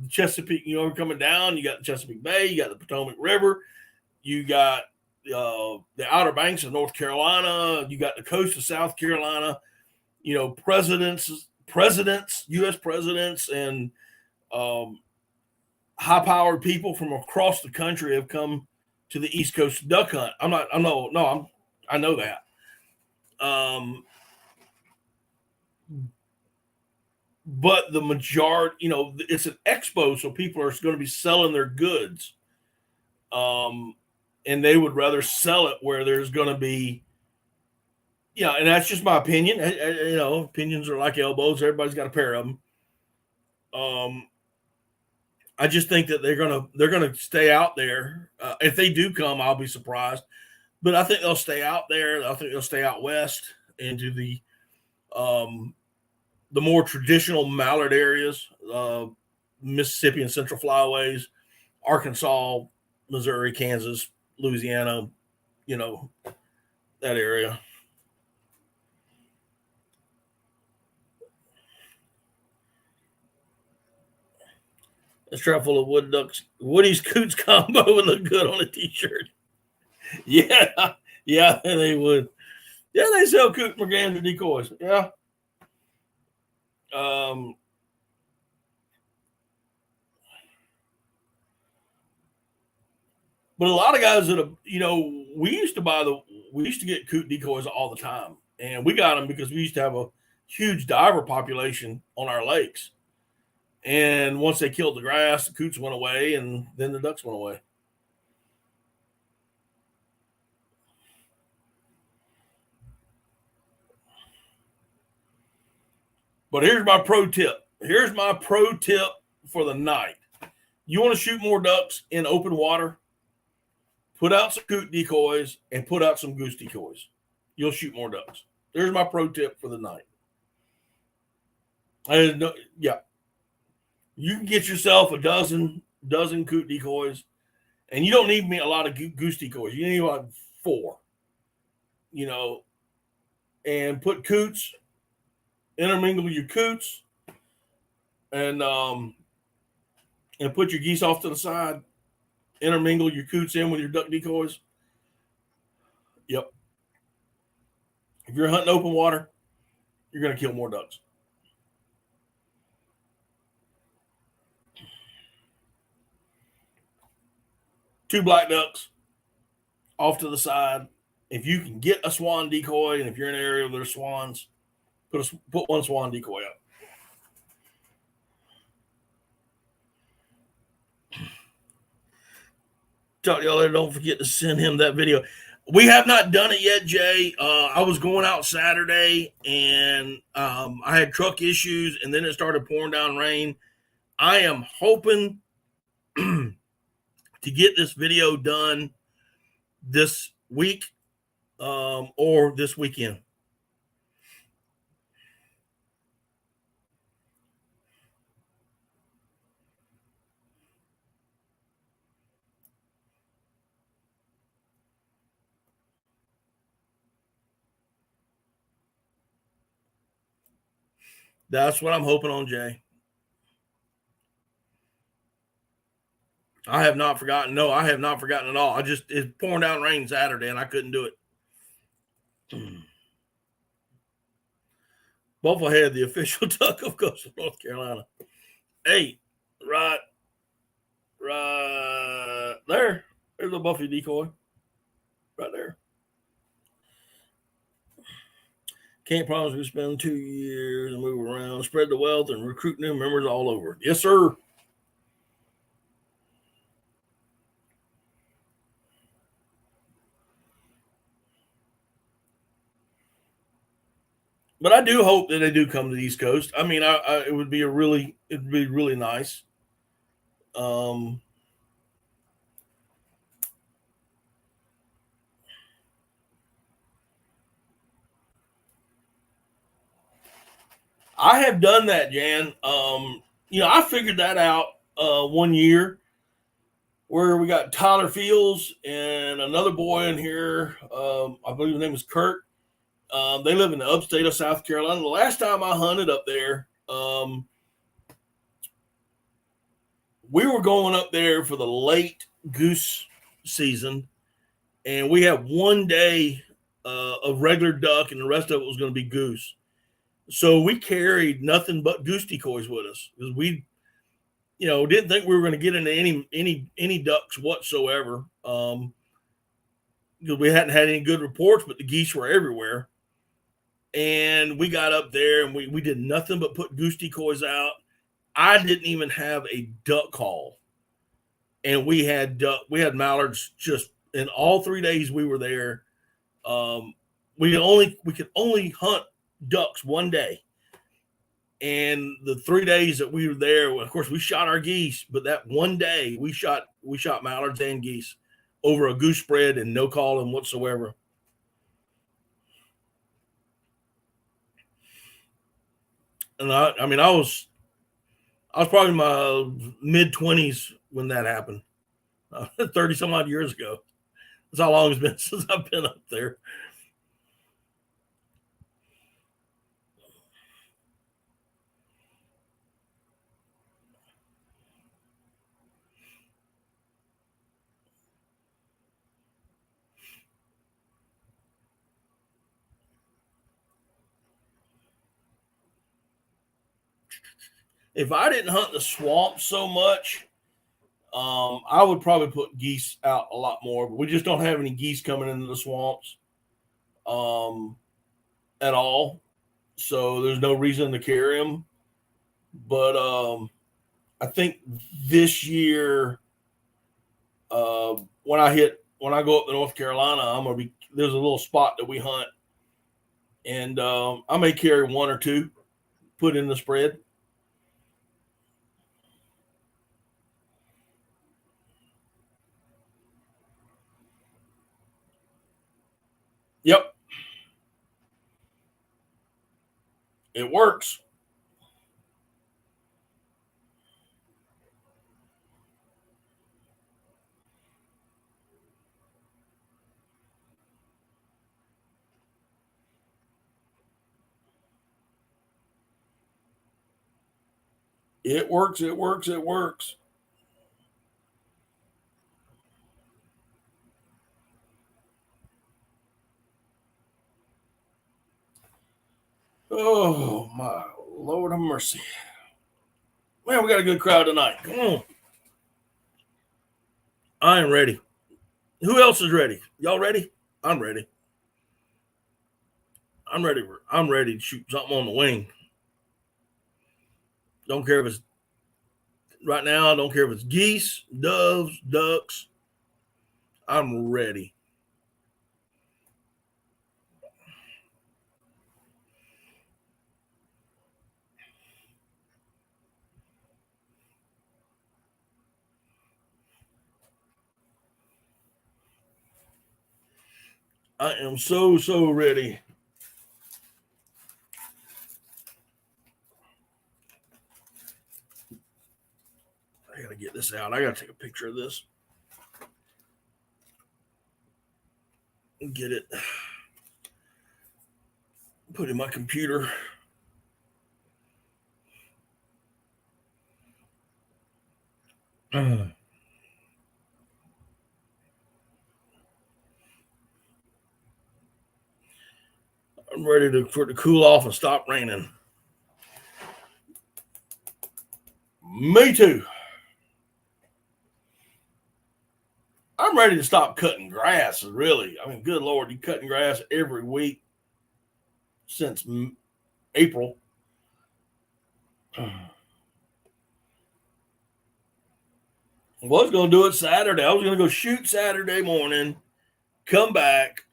Chesapeake, coming down, you got the Chesapeake Bay, you got the Potomac River, you got the Outer Banks of North Carolina, you got the coast of South Carolina, presidents, U.S. presidents, and high-powered people from across the country have come to the East Coast duck hunt. I know that. But the majority, it's an expo, so people are going to be selling their goods. And they would rather sell it where there's going to be, and that's just my opinion. Opinions are like elbows. Everybody's got a pair of them. I just think that they're gonna stay out there. If they do come, I'll be surprised. But I think they'll stay out there. I think they'll stay out west into the more traditional mallard areas, Mississippi and Central Flyways, Arkansas, Missouri, Kansas, Louisiana, that area. A strap full of wood ducks. Woody's Coots combo would look good on a t-shirt. Yeah, they would. Yeah, they sell Coot Mergansers decoys. Yeah. But a lot of guys that have, we used to get coot decoys all the time, and we got them because we used to have a huge diver population on our lakes. And once they killed the grass, the coots went away, and then the ducks went away. But here's my pro tip. Here's my pro tip for the night. You want to shoot more ducks in open water? Put out some coot decoys and put out some goose decoys. You'll shoot more ducks. There's my pro tip for the night. Yeah. You can get yourself a dozen coot decoys, and you don't need a lot of goose decoys. You need like 4, and put coots, intermingle your coots, and put your geese off to the side. Intermingle your coots in with your duck decoys. Yep. If you're hunting open water, you're going to kill more ducks. Two black ducks off to the side. If you can get a swan decoy, and if you're in an area where there's swans, put one swan decoy up. Tell y'all there, don't forget to send him that video. We have not done it yet, Jay. I was going out Saturday, and I had truck issues, and then it started pouring down rain. I am hoping to get this video done this week or this weekend. That's what I'm hoping on, Jay. I have not forgotten. No, I have not forgotten at all. It's pouring down rain Saturday, and I couldn't do it. Bufflehead, the official duck of coastal North Carolina. Hey, right there. There's a Buffy decoy. Right there. Can't promise we spend 2 years and move around, spread the wealth, and recruit new members all over. Yes, sir. But I do hope that they do come to the East Coast. I mean, it would be really nice. I have done that, Jan. I figured that out 1 year where we got Tyler Fields and another boy in here. I believe his name is Kurt. They live in the upstate of South Carolina. The last time I hunted up there, we were going up there for the late goose season, and we had 1 day of regular duck, and the rest of it was going to be goose. So we carried nothing but goose decoys with us because we, didn't think we were going to get into any ducks whatsoever. Because we hadn't had any good reports, but the geese were everywhere. And we got up there and we did nothing but put goose decoys out. I didn't even have a duck call. And we had mallards just in all 3 days we were there. We could only hunt ducks 1 day. And the 3 days that we were there, of course, we shot our geese, but that 1 day we shot mallards and geese over a goose spread and no calling whatsoever. And I was probably in my mid-20s when that happened, 30 some odd years ago. That's how long it's been since I've been up there. If I didn't hunt the swamp so much, I would probably put geese out a lot more, but we just don't have any geese coming into the swamps at all. So there's no reason to carry them. But I think this year, when I go up to North Carolina, there's a little spot that we hunt, and I may carry one or two, put in the spread. Yep. It works. It works. It works. It works. Oh, my Lord of mercy. Man, we got a good crowd tonight. Come on. I am ready. Who else is ready? Y'all ready? I'm ready. I'm ready. I'm ready to shoot something on the wing. Don't care if it's right now. I don't care if it's geese, doves, ducks. I'm ready. I am so ready. I gotta get this out. I gotta take a picture of this. Get it. Put it in my computer. I'm ready for it to cool off and stop raining. Me too. I'm ready to stop cutting grass, really. I mean, good Lord, you cutting grass every week since April. I was going to do it Saturday. I was going to go shoot Saturday morning, come back,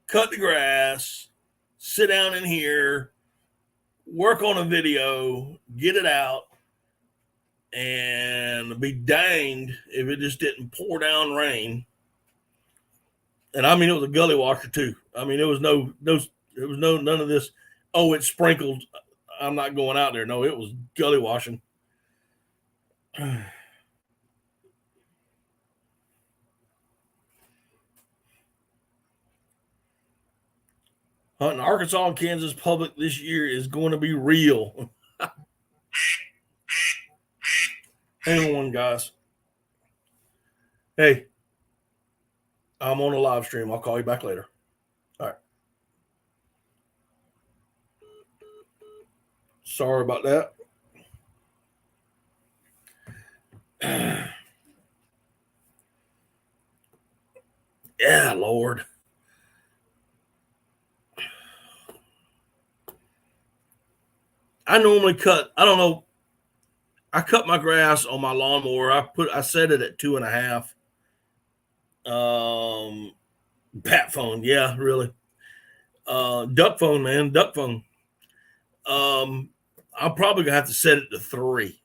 cut the grass, sit down in here, work on a video, get it out, and be danged if it just didn't pour down rain. And I mean, it was a gully washer too. I mean, it was none of this. Oh, it sprinkled. I'm not going out there. No, it was gully washing. Hunting Arkansas and Kansas public this year is going to be real. Hang on, guys. Hey, I'm on a live stream. I'll call you back later. All right. Sorry about that. Yeah, Lord. I normally cut, I don't know. I cut my grass on my lawnmower. I set it at 2.5. Bat phone. Yeah, really. Duck phone, man. Duck phone. I'm probably gonna have to set it to 3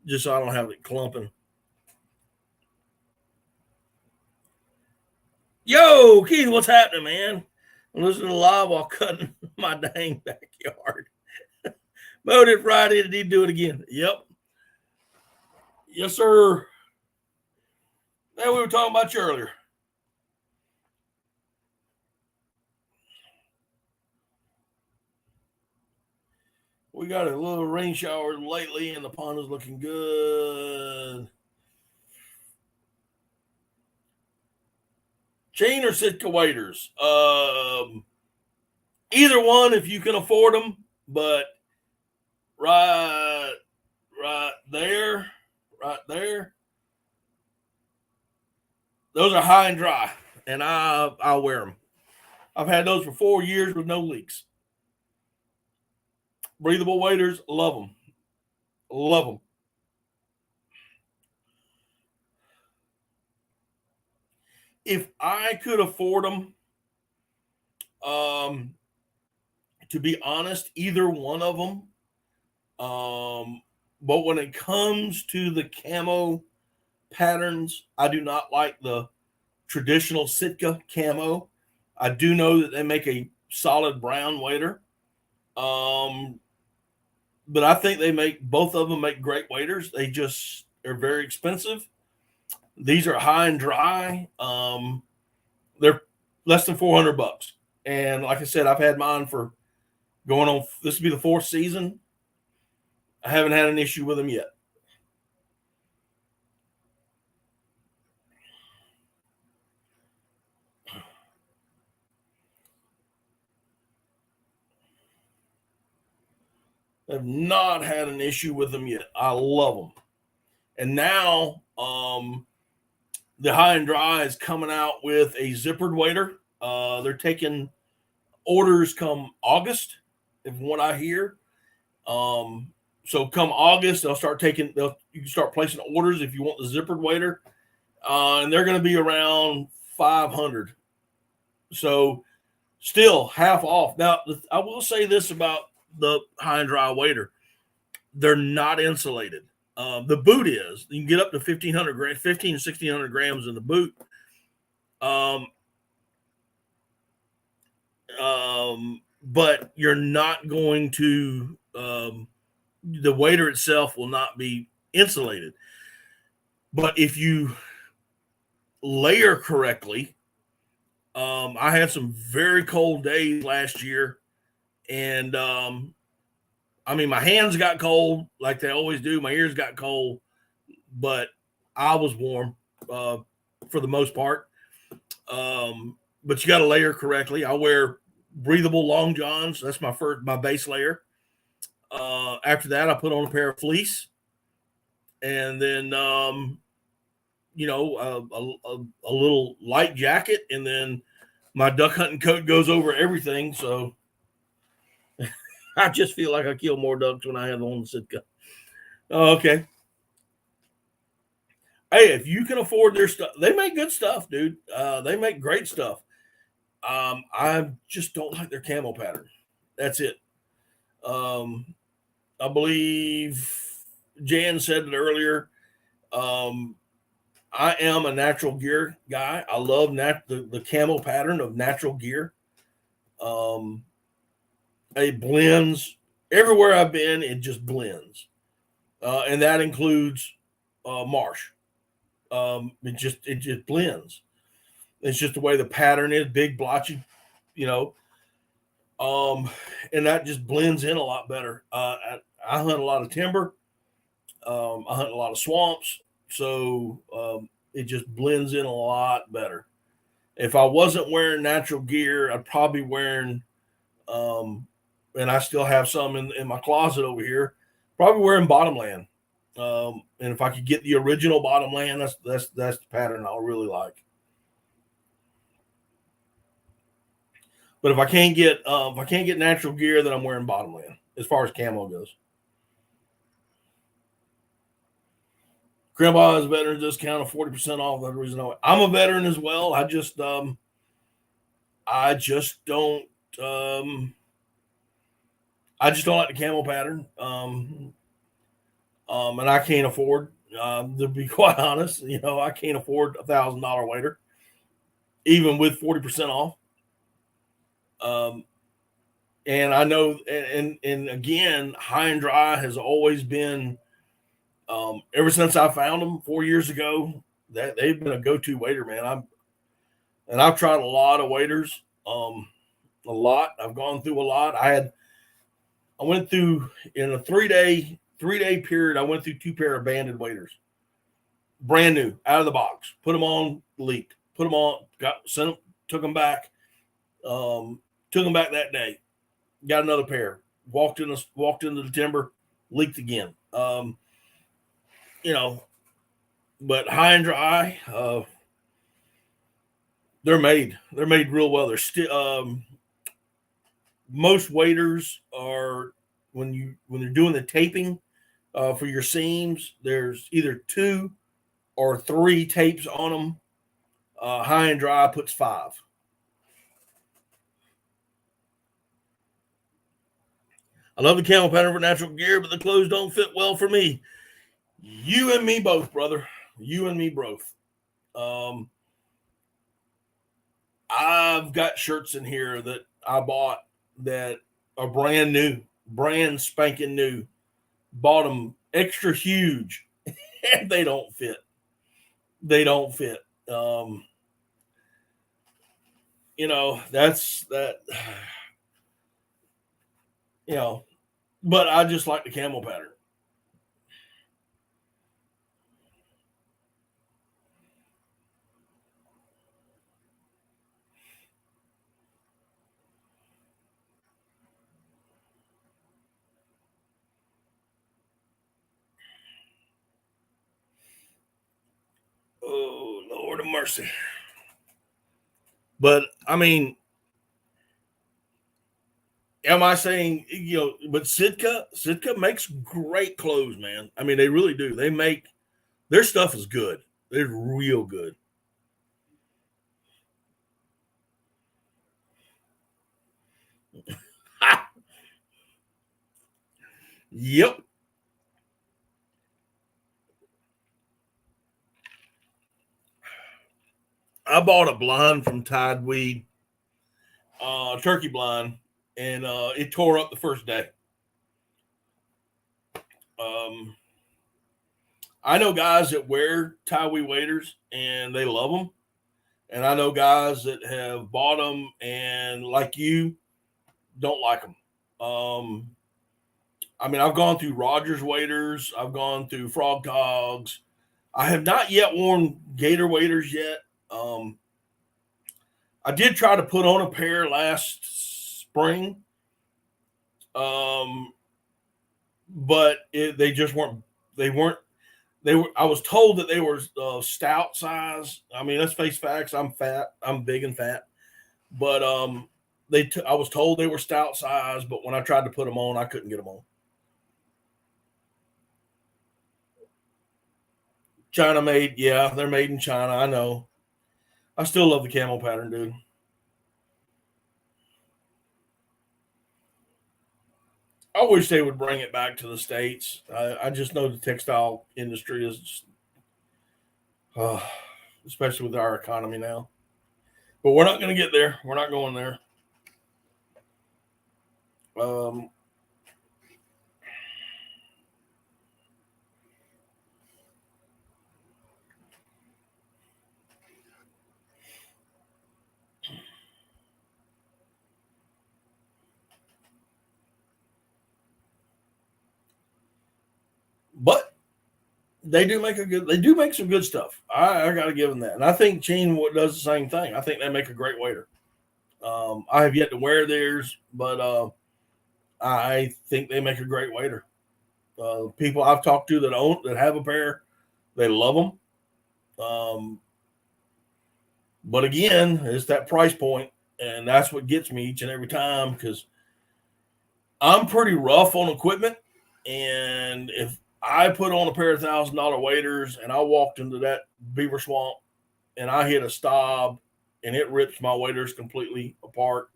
just so I don't have it clumping. Yo, Keith, what's happening, man? I'm listening to live while cutting my dang backyard. Mowed it Friday. Did he do it again? Yep. Yes, sir. Man, we were talking about you earlier. We got a little rain shower lately, and the pond is looking good. Chain or Sitka waders? Either one if you can afford them, but right there. Those are high and dry, and I wear them. I've had those for 4 years with no leaks. Breathable waders, love them. Love them. If I could afford them, to be honest, either one of them. But when it comes to the camo patterns, I do not like the traditional Sitka camo. I do know that they make a solid brown wader. But I think both of them make great waders. They just are very expensive. These are high and dry. They're less than $400. And like I said, I've had mine for going on, this will be the 4th season. I haven't had an issue with them yet. I've not had an issue with them yet. I love them. And now the High and Dry is coming out with a zippered wader. They're taking orders come August, from what I hear. So come August, you can start placing orders if you want the zippered wader. And they're going to be around $500. So still half off. Now, I will say this about the High and Dry wader. They're not insulated. The boot is. You can get up to 1,500 grams, 15 to 1,600 grams in the boot. But you're not going to, the wader itself will not be insulated. But if you layer correctly, I had some very cold days last year, and I mean, my hands got cold like they always do. My ears got cold, but I was warm for the most part. But you got to layer correctly. I wear breathable long johns. That's my base layer. After that, I put on a pair of fleece, and then a little light jacket, and then my duck hunting coat goes over everything. So I just feel like I kill more ducks when I have on the Sitka. Okay. Hey, if you can afford their stuff, they make good stuff, dude. They make great stuff. I just don't like their camo pattern. That's it. I believe Jan said it earlier. I am a natural gear guy. I love the camo pattern of natural gear. It blends everywhere I've been. It just blends, and that includes marsh. It just blends. It's just the way the pattern is, big blotchy, and that just blends in a lot better. I hunt a lot of timber. I hunt a lot of swamps, so it just blends in a lot better. If I wasn't wearing natural gear, I'd probably wearing, and I still have some in my closet over here, probably wearing bottomland. And if I could get the original bottomland, that's the pattern I really like. But if I can't get natural gear, then I'm wearing bottomland as far as camo goes. Grandpa has a veteran discount of 40% off. That's the reason I'm a veteran as well. I just don't. I just don't like the camo pattern. And I can't afford, to be quite honest, I can't afford $1,000 wader, even with 40% off. And I know, and again, High and Dry has always been, ever since I found them 4 years ago, that they've been a go-to wader, man. I've tried a lot of waders, a lot. I've gone through a lot. I went through in a three-day period. I went through 2 pair of banded waders, brand new, out of the box. Put them on, leaked. Put them on, took them back. Took them back that day. Got another pair. Walked into the timber, leaked again. But High and Dry, They're made. They're made real well. They're still most waders are when they're doing the taping for your seams. There's either 2 or 3 tapes on them. High and Dry puts 5. I love the camel pattern for natural gear, but the clothes don't fit well for me. You and me both, brother. You and me both. I've got shirts in here that I bought that are brand spanking new. Bought them extra huge, and they don't fit. They don't fit. That's that. But I just like the camel pattern. Oh, Lord of mercy. But I mean, am I saying, but Sitka makes great clothes, man. I mean, they really do. Their stuff is good. They're real good. Yep. I bought a blind from Tideweed, turkey blind, and it tore up the first day. Um, I know guys that wear Tideweed waders and they love them, and I know guys that have bought them and, like you, don't like them. I mean, I've gone through Rogers waders, I've gone through Frog Togs. I have not yet worn Gator waders yet. I did try to put on a pair last spring, but they just weren't. They weren't. They were. I was told that they were stout size. I mean, let's face facts. I'm fat. I'm big and fat. But I was told they were stout size. But when I tried to put them on, I couldn't get them on. China made. Yeah, they're made in China. I know. I still love the camel pattern, dude. I wish they would bring it back to the States. I just know the textile industry is, just, especially with our economy now. But we're not going to get there. We're not going there. Um, but they do make some good stuff. I got to give them that. And I think Chain does the same thing. I think they make a great waiter. I have yet to wear theirs, but I think they make a great waiter. People I've talked to that have a pair, they love them. But again, it's that price point, and that's what gets me each and every time because I'm pretty rough on equipment, and if I put on a pair of $1,000 waders and I walked into that beaver swamp and I hit a stob and it rips my waders completely apart,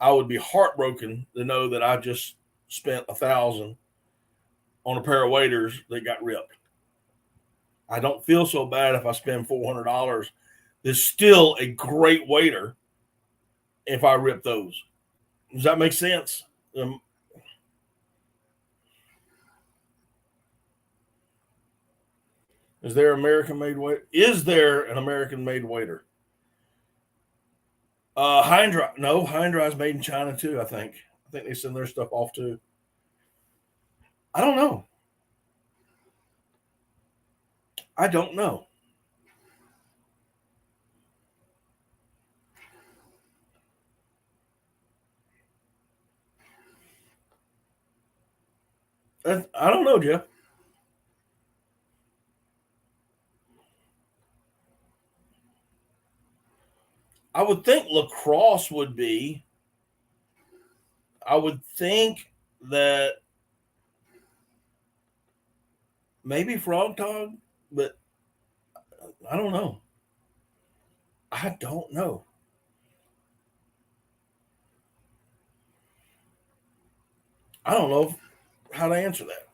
I would be heartbroken to know that I just spent $1,000 on a pair of waders that got ripped. I don't feel so bad if I spend $400. There's still a great wader if I rip those. Does that make sense? Is there American made waiter? Is there an American made waiter? High and Dry. No, High and Dry is made in China too. I think they send their stuff off too. I don't know. I don't know. I don't know, Jeff. I would think lacrosse would be. I would think that maybe frog tog, but I don't know. I don't know. I don't know how to answer that.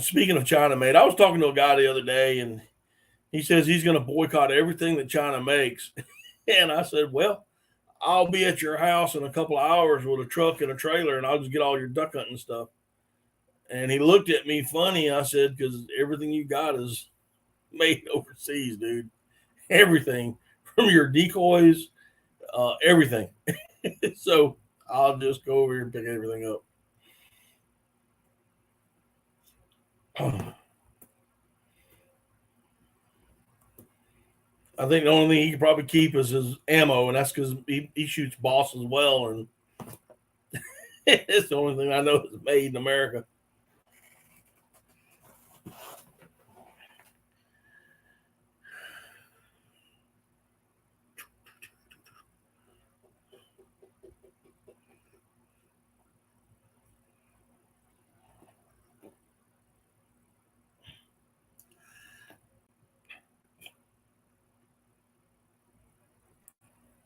Speaking of China made, I was talking to a guy the other day, and he says he's going to boycott everything that China makes. And I said, well, I'll be at your house in a couple of hours with a truck and a trailer, and I'll just get all your duck hunting stuff. And he looked at me funny. I said, because everything you got is made overseas, dude. Everything from your decoys, everything. So I'll just go over here and pick everything up. I think the only thing he could probably keep is his ammo, and that's because he shoots boss as well. And it's the only thing I know is made in America.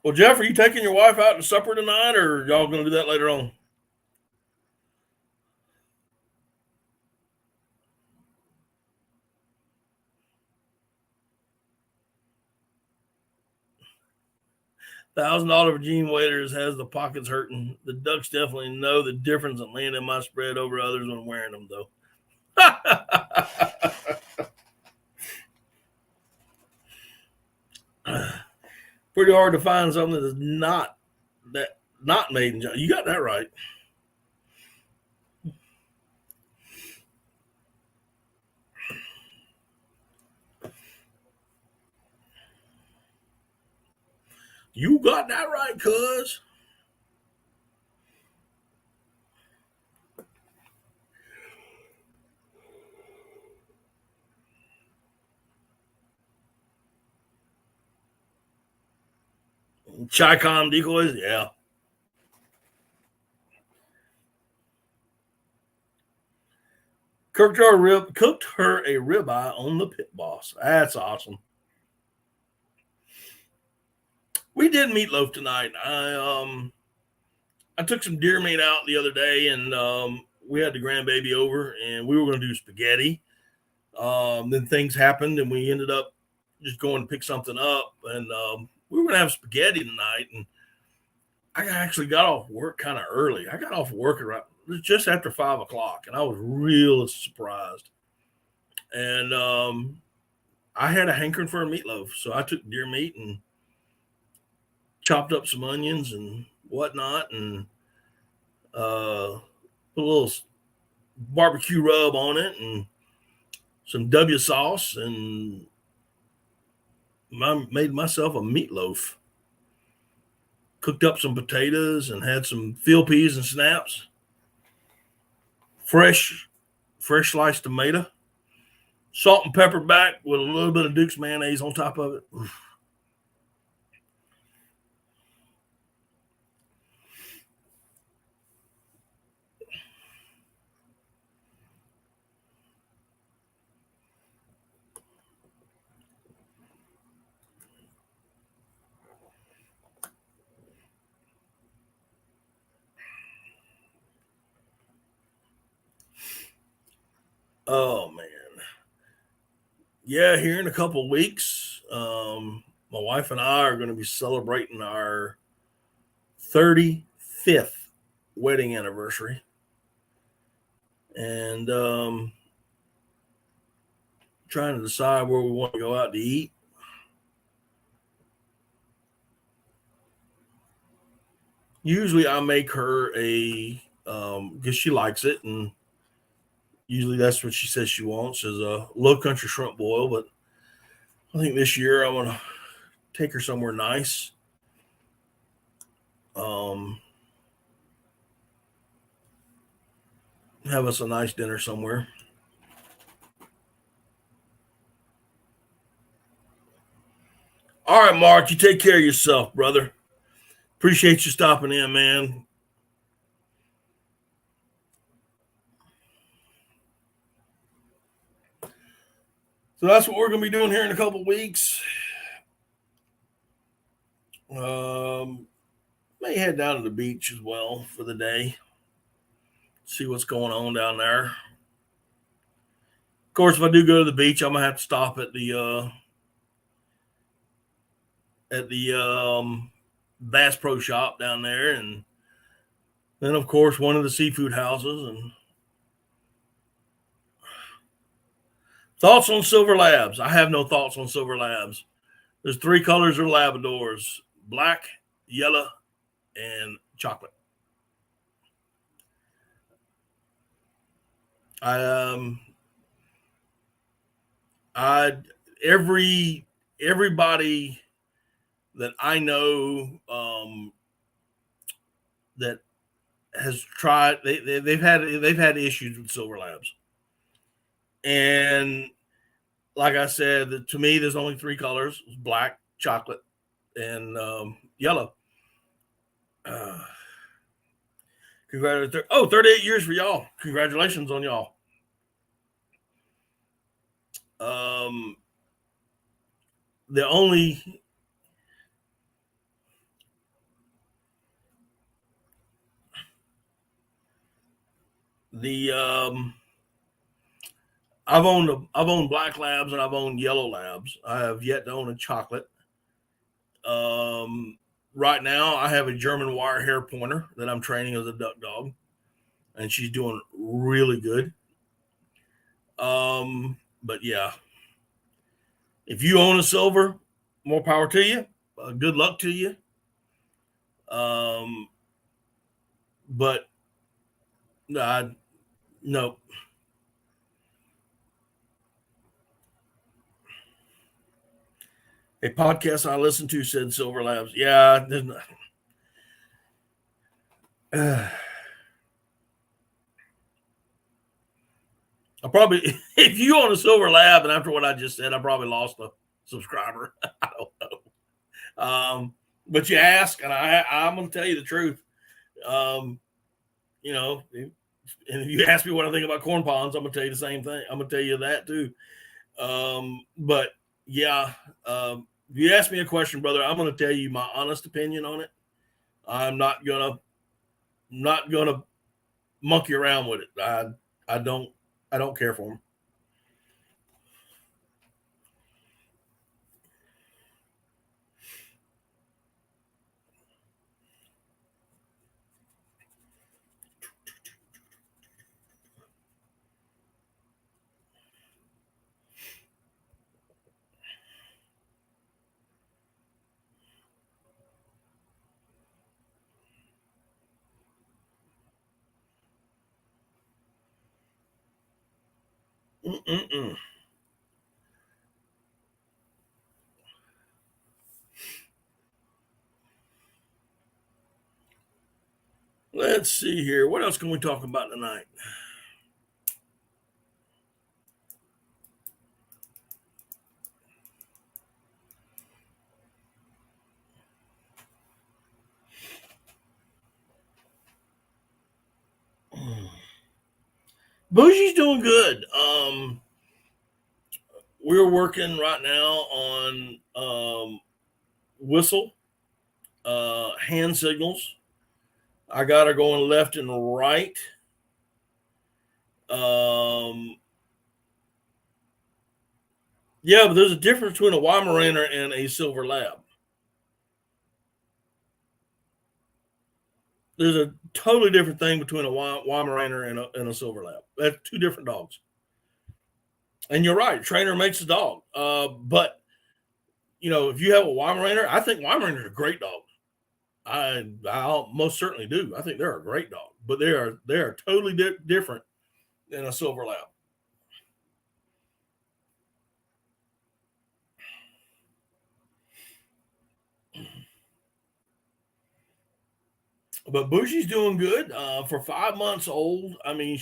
Well, Jeff, are you taking your wife out to supper tonight, or y'all going to do that later on? $1,000 for Gene Waiters has the pockets hurting. The Ducks definitely know the difference in landing my spread over others when wearing them, though. Pretty hard to find something that is not made in China. You got that right. You got that right, cuz. Chi-Com decoys, yeah. Cooked her a ribeye on the Pit Boss. That's awesome. We did meatloaf tonight. I took some deer meat out the other day, and we had the grandbaby over, and we were going to do spaghetti. Then things happened, and we ended up just going to pick something up, and we were going to have spaghetti tonight. And I actually got off work kind of early. I got off work around just after 5 o'clock, and I was real surprised. And I had a hankering for a meatloaf, so I took deer meat and chopped up some onions and whatnot, and put a little barbecue rub on it and some W sauce, and made myself a meatloaf. Cooked up some potatoes and had some field peas and snaps. Fresh sliced tomato. Salt and pepper back with a little bit of Duke's mayonnaise on top of it. Oof. Oh man. Yeah, here in a couple of weeks, my wife and I are going to be celebrating our 35th wedding anniversary. And trying to decide where we want to go out to eat. Usually I make her because she likes it, and usually that's what she says she wants is a low country shrimp boil. But I think this year I want to take her somewhere nice. have us a nice dinner somewhere. All right, Mark, you take care of yourself, brother. Appreciate you stopping in, man. So that's what we're going to be doing here in a couple weeks. May head down to the beach as well for the day. See what's going on down there. Of course, if I do go to the beach, I'm gonna have to stop at the Bass Pro Shop down there, and then of course one of the seafood houses. And thoughts on Silver Labs? I have no thoughts on Silver Labs. There's 3 colors of Labradors: black, yellow, and chocolate. I everybody that I know that has tried, they've had issues with Silver Labs, and like I said, to me, there's only 3 colors: black, chocolate, and yellow. Congratulations! 38 years for y'all. Congratulations on y'all. The only I've owned black labs and I've owned yellow labs. I have yet to own a chocolate. Right now, I have a German wire hair pointer that I'm training as a duck dog, and she's doing really good. But yeah, if you own a silver, more power to you. Good luck to you. But no. A podcast I listened to said Silver Labs. Yeah, there's not. I probably, if you own a Silver Lab, and after what I just said, I probably lost a subscriber. I don't know. But you ask, and I'm going to tell you the truth. You know, and if you ask me what I think about corn ponds, I'm going to tell you the same thing. I'm going to tell you that too. But yeah, if you ask me a question, brother, I'm going to tell you my honest opinion on it. I'm not gonna monkey around with it. I don't care for them. Mm-mm-mm. Let's see here. What else can we talk about tonight? Bougie's doing good. We're working right now on whistle, hand signals. I got her going left and right. Yeah, but there's a difference between a Weimaraner and a Silver Lab. There's a totally different thing between a Weimaraner and a Silver Lab. That's 2 different dogs. And you're right, trainer makes a dog. But you know, if you have a Weimaraner, I think Weimaraners are great dogs. I most certainly do. I think they're a great dog, but they are totally different than a Silver Lab. But Bougie's doing good. For 5 months old, I mean,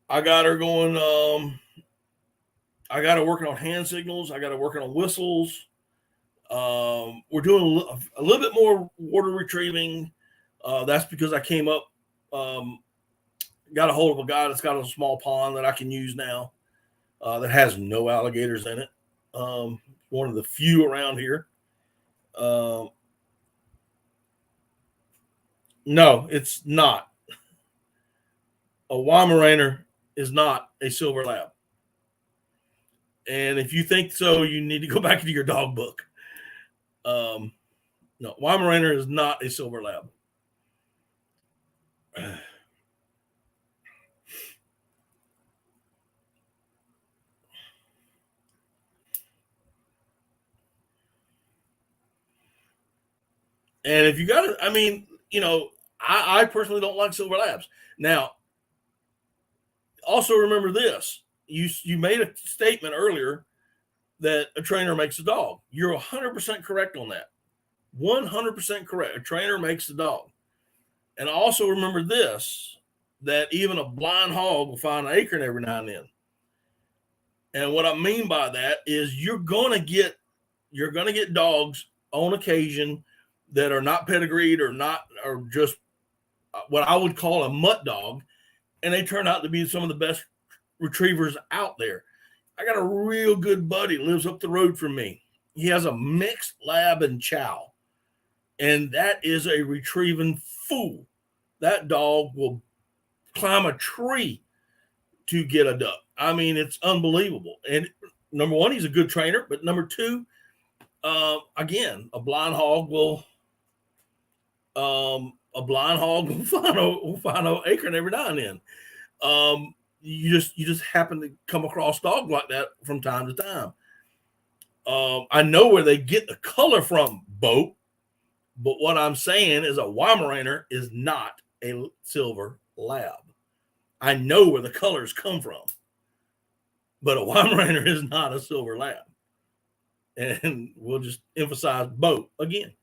I got her going. I got her working on hand signals. I got her working on whistles. We're doing a little bit more water retrieving. That's because I came up, got a hold of a guy that's got a small pond that I can use now that has no alligators in it. One of the few around here. No, it's not. A Weimaraner is not a silver lab. And if you think so, you need to go back into your dog book. No, Weimaraner is not a silver lab. And if you got it, I mean, I personally don't like silver labs. Now, also remember this: you made a statement earlier that a trainer makes a dog. You're 100% correct on that. 100% correct. A trainer makes a dog. And also remember this: that even a blind hog will find an acorn every now and then. And what I mean by that is you're gonna get dogs on occasion that are not pedigreed or just what I would call a mutt dog, and they turn out to be some of the best retrievers out there. I got a real good buddy lives up the road from me. He has a mixed lab and chow, and that is a retrieving fool. That dog will climb a tree to get a duck. I mean, it's unbelievable. And number one, he's a good trainer, but number two, again, a blind hog will find an acorn every now and then. You just happen to come across dogs like that from time to time. I know where they get the color from, Bo, but what I'm saying is a Weimaraner is not a silver lab. I know where the colors come from, but a Weimaraner is not a silver lab. And we'll just emphasize Bo again.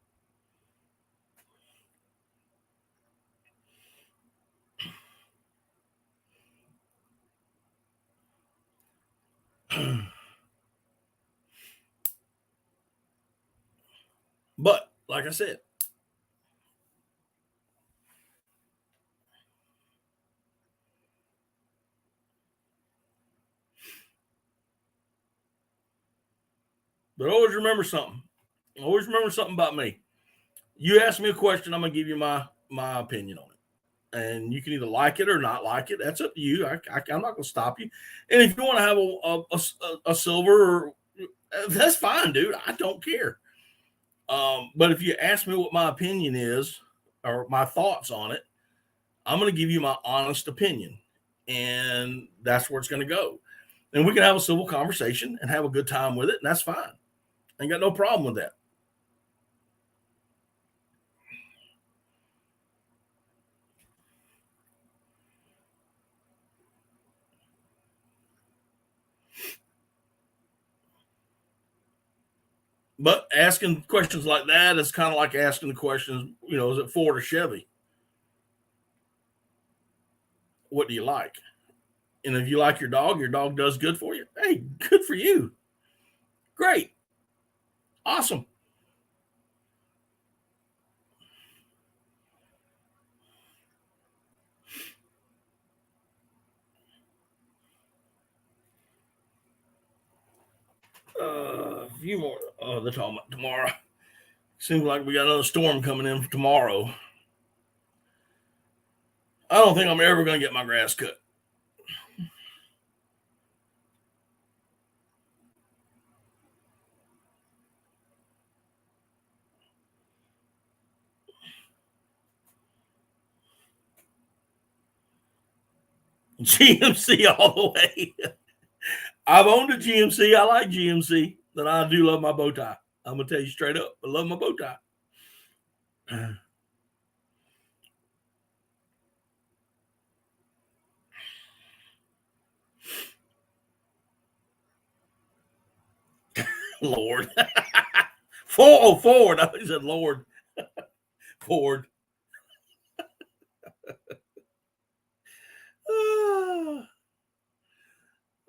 But like I said, but always remember something. Always remember something about me. You ask me a question, I'm gonna give you my opinion on it, and you can either like it or not like it. That's up to you. I'm not gonna stop you. And if you want to have a silver, or, that's fine, dude. I don't care. But if you ask me what my opinion is or my thoughts on it, I'm going to give you my honest opinion, and that's where it's going to go. And we can have a civil conversation and have a good time with it, and that's fine. I ain't got no problem with that. But asking questions like that is kind of like asking the questions, is it Ford or Chevy? What do you like? And if you like your dog does good for you. Hey, good for you. Great. Awesome. A few more. Oh, they're talking about tomorrow. Seems like we got another storm coming in for tomorrow. I don't think I'm ever going to get my grass cut. GMC all the way. I've owned a GMC. I like GMC, but I do love my bow tie. I'm going to tell you straight up. I love my bow tie. Lord. Ford. I think he said Lord. forward.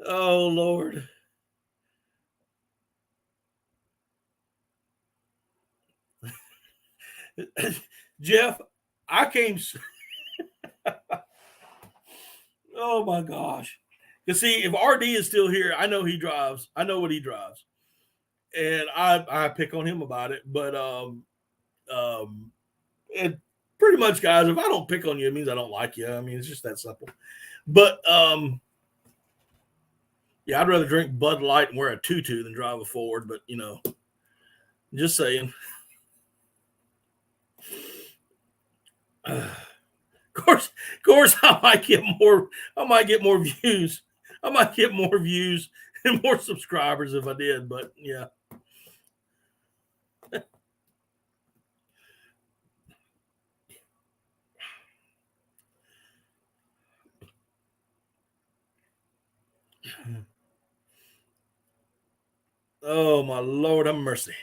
Oh, Lord. Jeff, I came. Oh, my gosh. You see, if RD is still here, I know he drives. I know what he drives. And I pick on him about it. But it pretty much, guys, if I don't pick on you, it means I don't like you. I mean, it's just that simple. But yeah, I'd rather drink Bud Light and wear a tutu than drive a Ford. But just saying. Of course, I might get more views. I might get more views and more subscribers if I did. But yeah. Oh, my Lord, have mercy.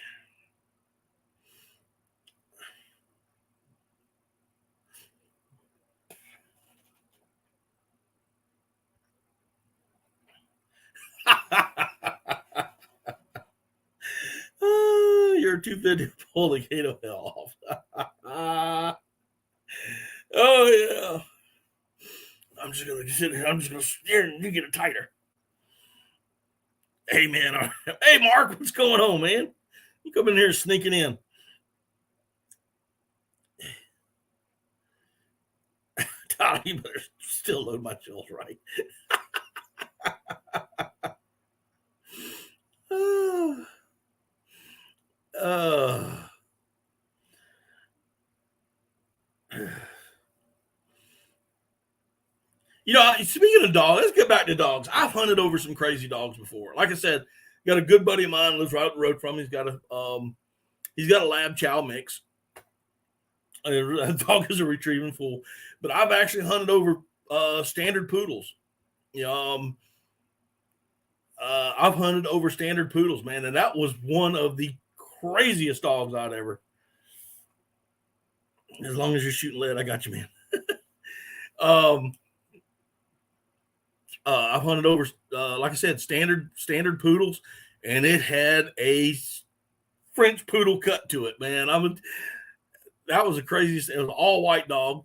You're too fit to pull the gate of hell off. Oh, yeah. I'm just going to sit here. I'm just going to steer and you get it tighter. Hey, man. Hey, Mark, what's going on, man? You come in here sneaking in. Todd, you better still load my shells right. Speaking of dogs, let's get back to dogs. I've hunted over some crazy dogs before. Like I said, got a good buddy of mine lives right up the road from me. He's got a lab chow mix. That dog is a retrieving fool. But I've actually hunted over standard poodles. I've hunted over standard poodles, man, and that was one of the craziest dogs I'd ever. As long as you're shooting lead, I got you, man. I've hunted over, like I said, standard poodles, and it had a French poodle cut to it, man. That was the craziest. It was an all white dog.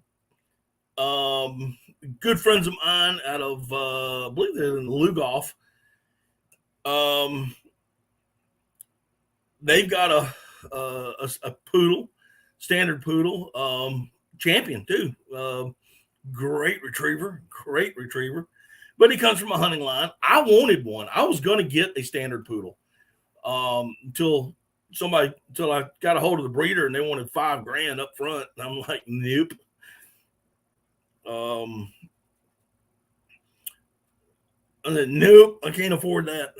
Good friends of mine out of, I believe they're in Lugoff. They've got a poodle, standard poodle, champion too. Great retriever, but he comes from a hunting line. I wanted one. I was going to get a standard poodle until I got a hold of the breeder and they wanted $5,000 up front. And I'm like, nope. I said, nope, I can't afford that.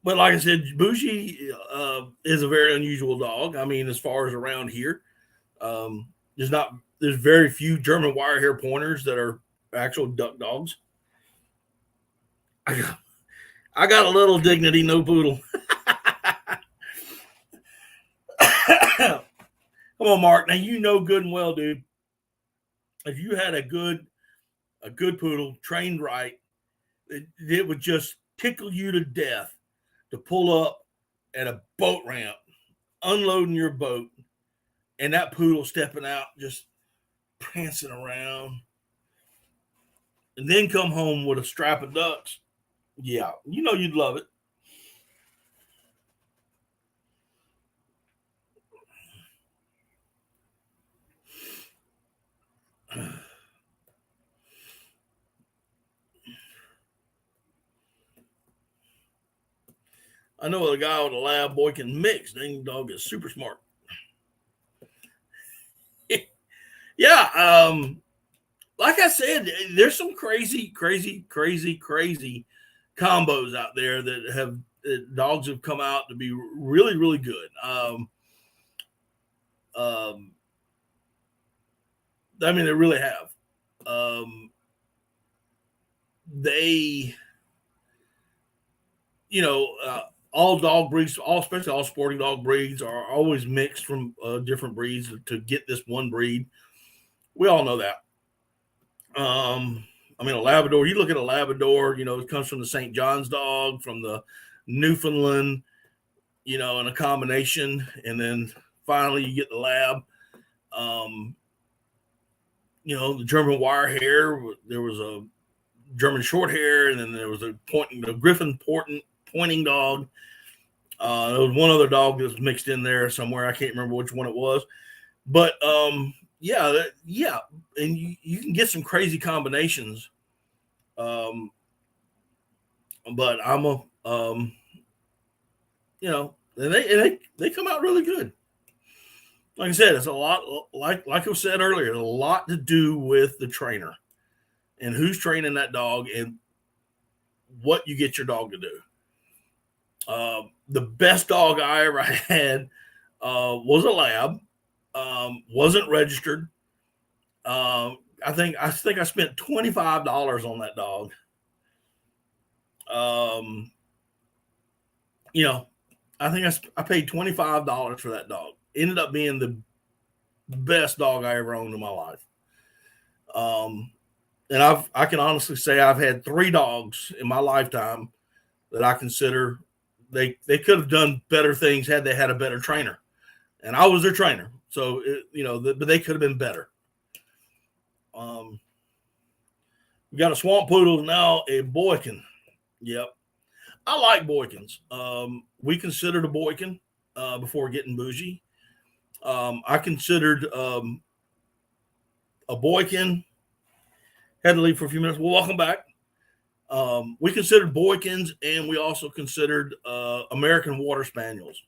But like I said, Bushi is a very unusual dog. I mean, as far as around here, there's very few German wire hair pointers that are actual duck dogs. I got a little dignity, no poodle. Come on, Mark. Now you know good and well, dude. If you had a good poodle trained right, it would just tickle you to death to pull up at a boat ramp, unloading your boat, and that poodle stepping out, just prancing around, and then come home with a strap of ducks. Yeah, you'd love it. I know a guy with a lab boy can mix. Dang dog is super smart. Yeah, like I said, there's some crazy combos out there that dogs have come out to be really, really good. I mean, they really have. They, all dog breeds, especially all sporting dog breeds, are always mixed from different breeds to get this one breed. We all know that. I mean, a Labrador. You look at a Labrador. It comes from the St. John's dog, from the Newfoundland. In a combination, and then finally you get the Lab. The German wire hair. There was a German short hair, and then there was a Griffin pointing dog. There was one other dog that was mixed in there somewhere. I can't remember which one it was, but yeah, and you can get some crazy combinations. But I'm a and they come out really good. Like I said, it's a lot, like I said earlier, a lot to do with the trainer and who's training that dog and what you get your dog to do. The best dog I ever had was a Lab. Wasn't registered. I think I spent $25 on that dog. I think I paid $25 for that dog. Ended up being the best dog I ever owned in my life. And I can honestly say I've had 3 dogs in my lifetime that I consider they could have done better things had they had a better trainer, and I was their trainer. So but they could have been better. We got a Swamp Poodle now, a Boykin. Yep, I like Boykins. We considered a Boykin before getting bougie. I considered a Boykin. Had to leave for a few minutes. Well, welcome back. We considered Boykins, and we also considered American Water Spaniels.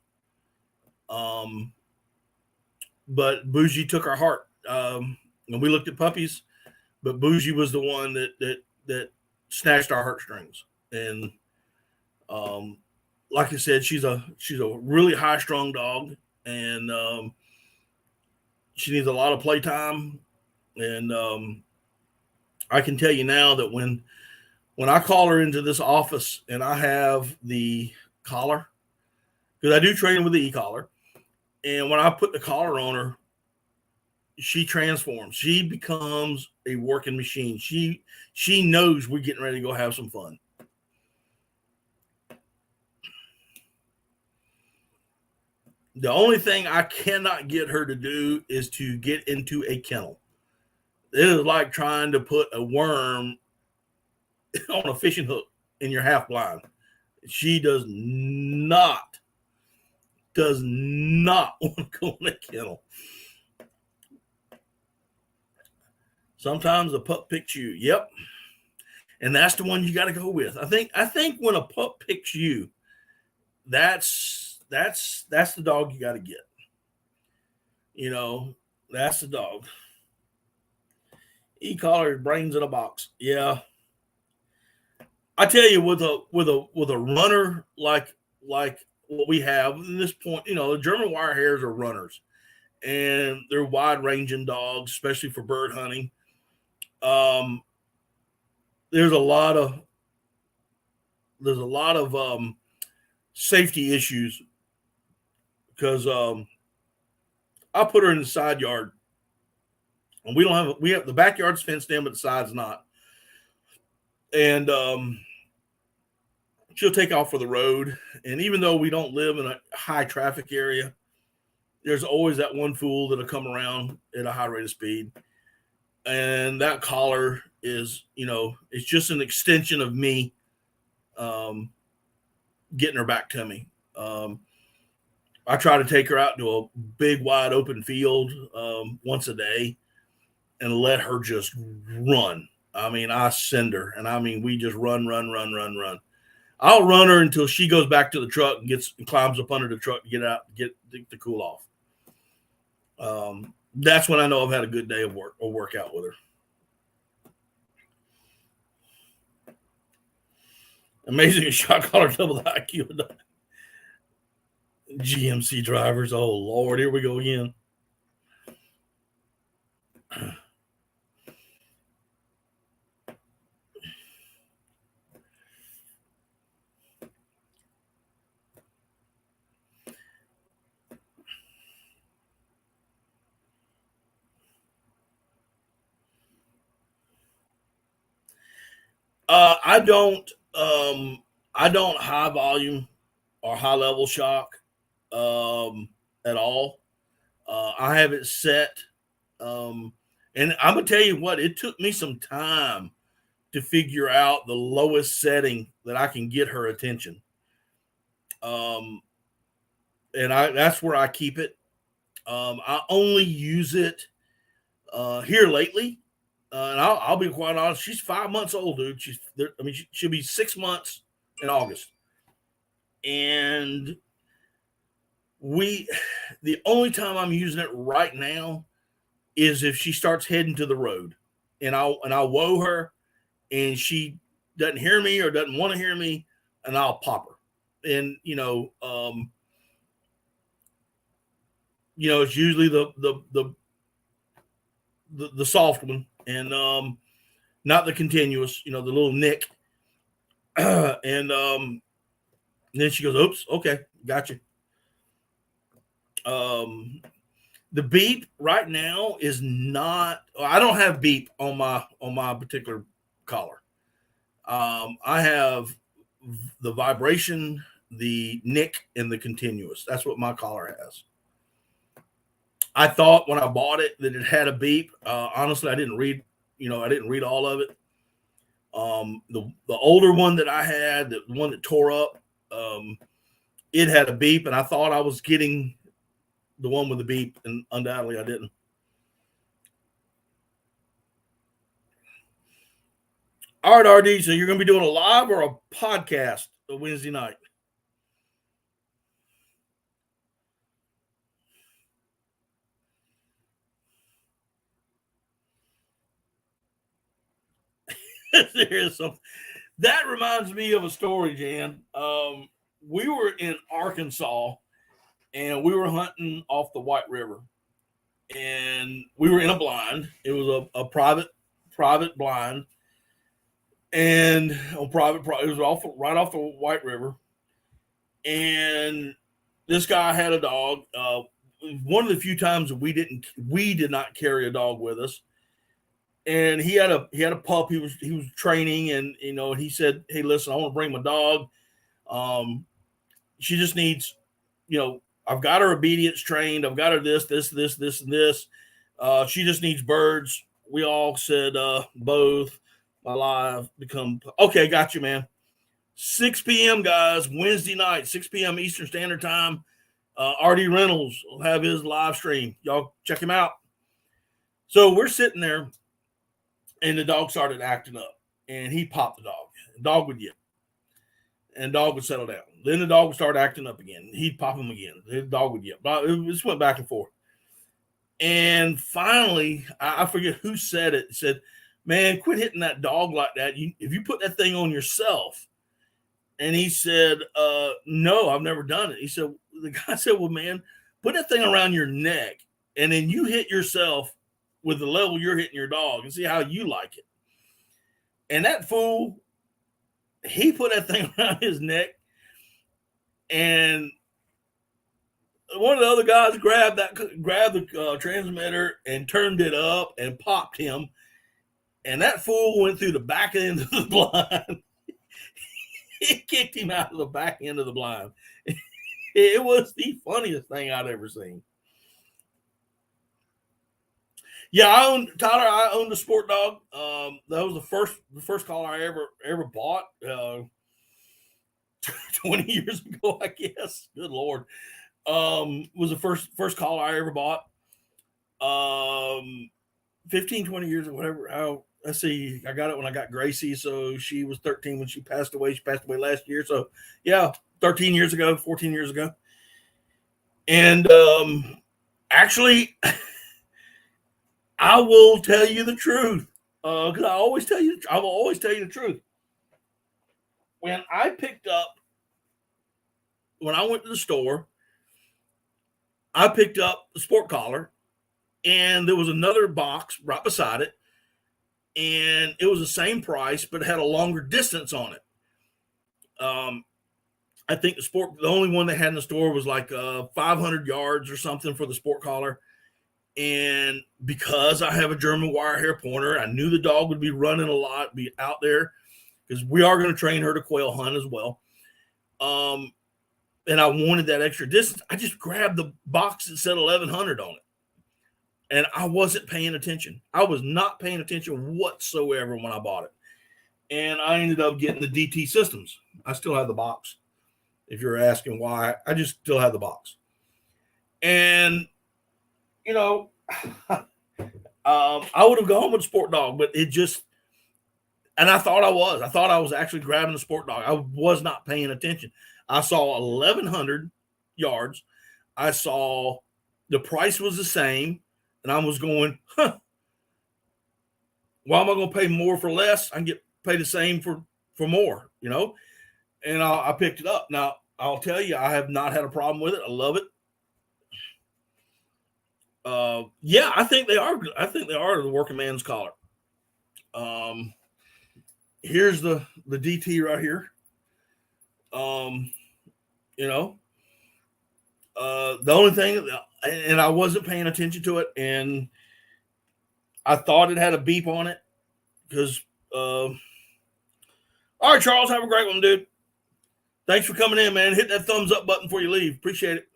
But Bougie took our heart. And we looked at puppies, but Bougie was the one that snatched our heartstrings. And like I said, she's a really high-strung dog, and she needs a lot of playtime. And I can tell you now that when I call her into this office and I have the collar, because I do train with the e-collar, and when I put the collar on her, she transforms. She becomes a working machine. She knows we're getting ready to go have some fun. The only thing I cannot get her to do is to get into a kennel. It is like trying to put a worm on a fishing hook and you're half blind. She does not want to go in a kennel. Sometimes a pup picks you. Yep. And that's the one you got to go with. I think when a pup picks you, that's the dog you got to get. That's the dog. E-collar, brains in a box. Yeah. I tell you, with a runner like what we have at this point, the German wire hairs are runners, and they're wide ranging dogs, especially for bird hunting. There's a lot of safety issues because I put her in the side yard, and we have the backyard's fenced in, but the side's not. And she'll take off for the road. And even though we don't live in a high traffic area, there's always that one fool that'll come around at a high rate of speed. And that collar is, it's just an extension of me getting her back to me. I try to take her out to a big, wide open field once a day and let her just run. I mean, I send her, and we just run. I'll run her until she goes back to the truck and climbs up under the truck to get out, to cool off. That's when I know I've had a good day of workout with her. Amazing a shot caller double the IQ. GMC drivers. Oh Lord, here we go again. I don't. I don't high volume or high level shock at all. I have it set, and I'm gonna tell you what. It took me some time to figure out the lowest setting that I can get her attention. Um, and that's where I keep it. I only use it here lately. And I'll be quite honest. She's 5 months old, dude. She'll be 6 months in August. And the only time I'm using it right now is if she starts heading to the road, and I'll whoa her, and she doesn't hear me or doesn't want to hear me, and I'll pop her. And it's usually the soft one, and not the continuous, the little nick. And then she goes, "Oops, okay, gotcha." The beep right now is not. I don't have beep on my particular collar. I have the vibration, the nick, and the continuous. That's what my collar has. I thought when I bought it that it had a beep. Honestly, I didn't read. I didn't read all of it. The older one that I had, the one that tore up, it had a beep, and I thought I was getting the one with the beep, and undoubtedly I didn't. All right, RD. So you're going to be doing a live or a podcast a Wednesday night? There's some. That reminds me of a story, Jan. We were in Arkansas, and we were hunting off the White River, and we were in a blind. It was a private blind, and on private, it was right off the White River. And this guy had a dog. One of the few times that we did not carry a dog with us. And he had a pup. He was training, and he said, "Hey, listen, I want to bring my dog. She just needs, I've got her obedience trained. I've got her this, and this. She just needs birds." We all said both. My live become okay. Got you, man. 6 p.m. guys, Wednesday night, 6 p.m. Eastern Standard Time. RD Reynolds will have his live stream. Y'all check him out. So we're sitting there, and the dog started acting up, and he popped the dog. The dog would yip, and the dog would settle down. Then the dog would start acting up again. He'd pop him again. The dog would yip. It just went back and forth. And finally, I forget who said it. Said, "Man, quit hitting that dog like that. If you put that thing on yourself." And he said, "No, I've never done it." The guy said, "Well, man, put that thing around your neck, and then you hit yourself with the level you're hitting your dog, and see how you like it." And that fool, he put that thing around his neck, and one of the other guys grabbed the transmitter and turned it up and popped him, and that fool went through the back end of the blind. It kicked him out of the back end of the blind. It was the funniest thing I'd ever seen. Yeah, I owned a sport dog. That was the first collar I ever bought. 20 years ago, I guess. Good Lord. Was the first collar I ever bought. 15, 20 years or whatever. Let's see. I got it when I got Gracie, so she was 13 when she passed away. She passed away last year. So yeah, 13 years ago, 14 years ago. And actually, I will tell you the truth, because I will always tell you the truth. When I went to the store, I picked up the sport collar, and there was another box right beside it, and it was the same price, but it had a longer distance on it. I think the only one they had in the store was like 500 yards or something for the sport collar. And because I have a German wire hair pointer, I knew the dog would be running a lot, be out there. because we are going to train her to quail hunt as well. And I wanted that extra distance. I just grabbed the box that said 1100 on it. And I wasn't paying attention. I was not paying attention whatsoever when I bought it. And I ended up getting the DT systems. I still have the box. If you're asking why, I just still have the box. And, you know, I would have gone with a sport dog, but it just, and I thought I was actually grabbing a sport dog. I was not paying attention. I saw 1,100 yards. I saw the price was the same. And I was going, why am I going to pay more for less? I can pay the same for more, you know? And I picked it up. Now, I'll tell you, I have not had a problem with it. I love it. Yeah, I think they are. I think they are the working man's collar. Here's the DT right here. You know, the only thing, and I wasn't paying attention to it, and I thought it had a beep on it because, all right, Charles, have a great one, dude. Thanks for coming in, man. Hit that thumbs up button before you leave. Appreciate it.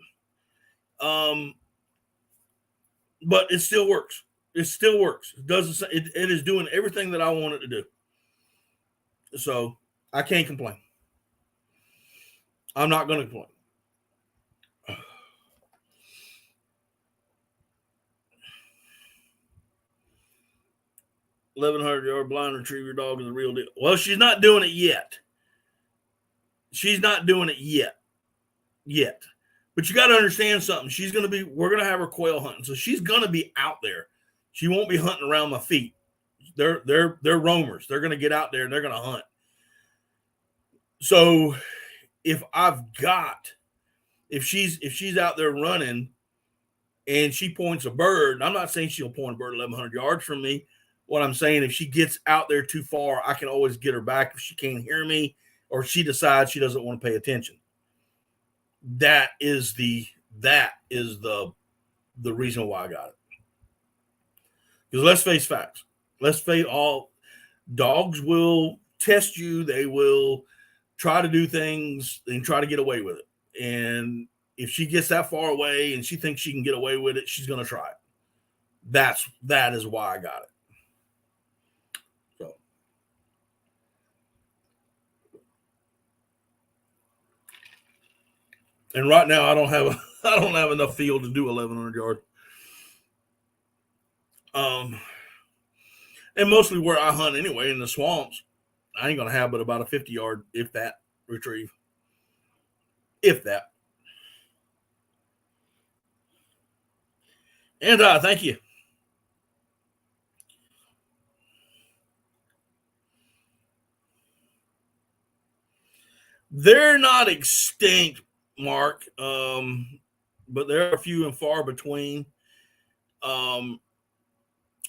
But it still works. It still works. It doesn't. It is doing everything that I want it to do. So I can't complain. I'm not going to complain. 1,100-yard blind retriever dog is the real deal. Well, she's not doing it yet. She's not doing it yet. But you got to understand something. We're going to have her quail hunting. So she's going to be out there. She won't be hunting around my feet. They're roamers. They're going to get out there and they're going to hunt. So if she's out there running and she points a bird, I'm not saying she'll point a bird 1,100 yards from me. What I'm saying, if she gets out there too far, I can always get her back if she can't hear me or she decides she doesn't want to pay attention. That is the reason why I got it. Because let's face facts. All dogs will test you. They will try to do things and try to get away with it. And if she gets that far away and she thinks she can get away with it, she's going to try it. That is why I got it. So. And right now I don't have enough field to do 1,100 yards. And mostly where I hunt anyway in the swamps, I ain't gonna have but about a 50-yard, if that, retrieve. If that. And thank you. They're not extinct, Mark, but they're a few and far between.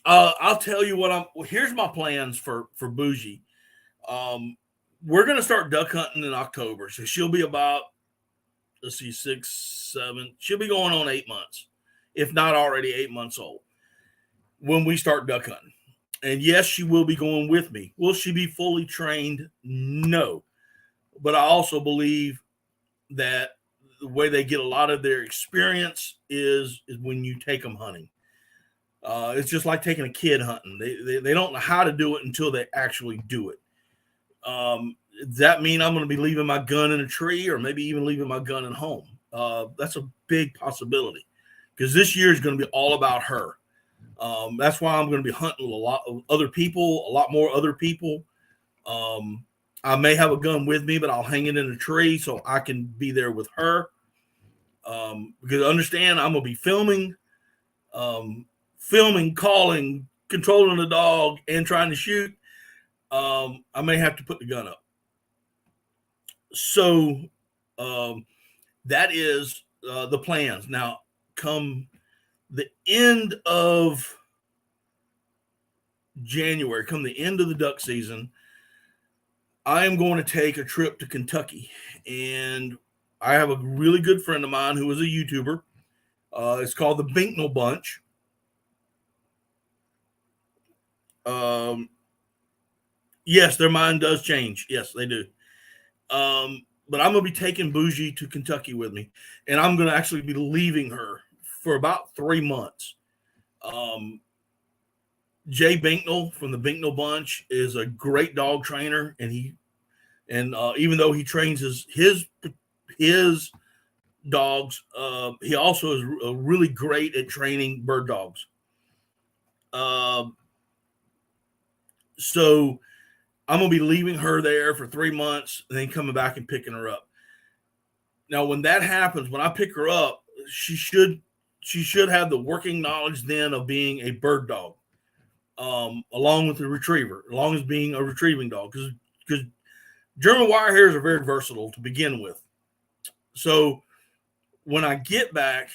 I'll tell you what here's my plans for Bougie. We're going to start duck hunting in October. So she'll be about, 6, 7, she'll be going on 8 months, if not already 8 months old when we start duck hunting. And yes, she will be going with me. Will she be fully trained? No. But I also believe that the way they get a lot of their experience is when you take them hunting. It's just like taking a kid hunting. They don't know how to do it until they actually do it. Does that mean I'm going to be leaving my gun in a tree or maybe even leaving my gun at home? That's a big possibility because this year is going to be all about her. That's why I'm going to be hunting with a lot of other people, a lot more other people. I may have a gun with me, but I'll hang it in a tree so I can be there with her. Because understand, I'm going to be filming, calling, controlling the dog, and trying to shoot. I may have to put the gun up. So that is the plans. Now, come the end of January, come the end of the duck season, I am going to take a trip to Kentucky. And I have a really good friend of mine who is a YouTuber. It's called the Binknell Bunch. Yes, their mind does change. Yes, they do. But I'm gonna be taking Bougie to Kentucky with me, and I'm gonna actually be leaving her for about 3 months. Um, Jay Binknell from the Binknell Bunch is a great dog trainer, and even though he trains his dogs, he also is really great at training bird dogs. Um, so I'm gonna be leaving her there for 3 months, and then coming back and picking her up. Now, when that happens, when I pick her up, she should have the working knowledge then of being a bird dog, along with the retriever, as long as being a retrieving dog, because German wire hairs are very versatile to begin with. So when I get back,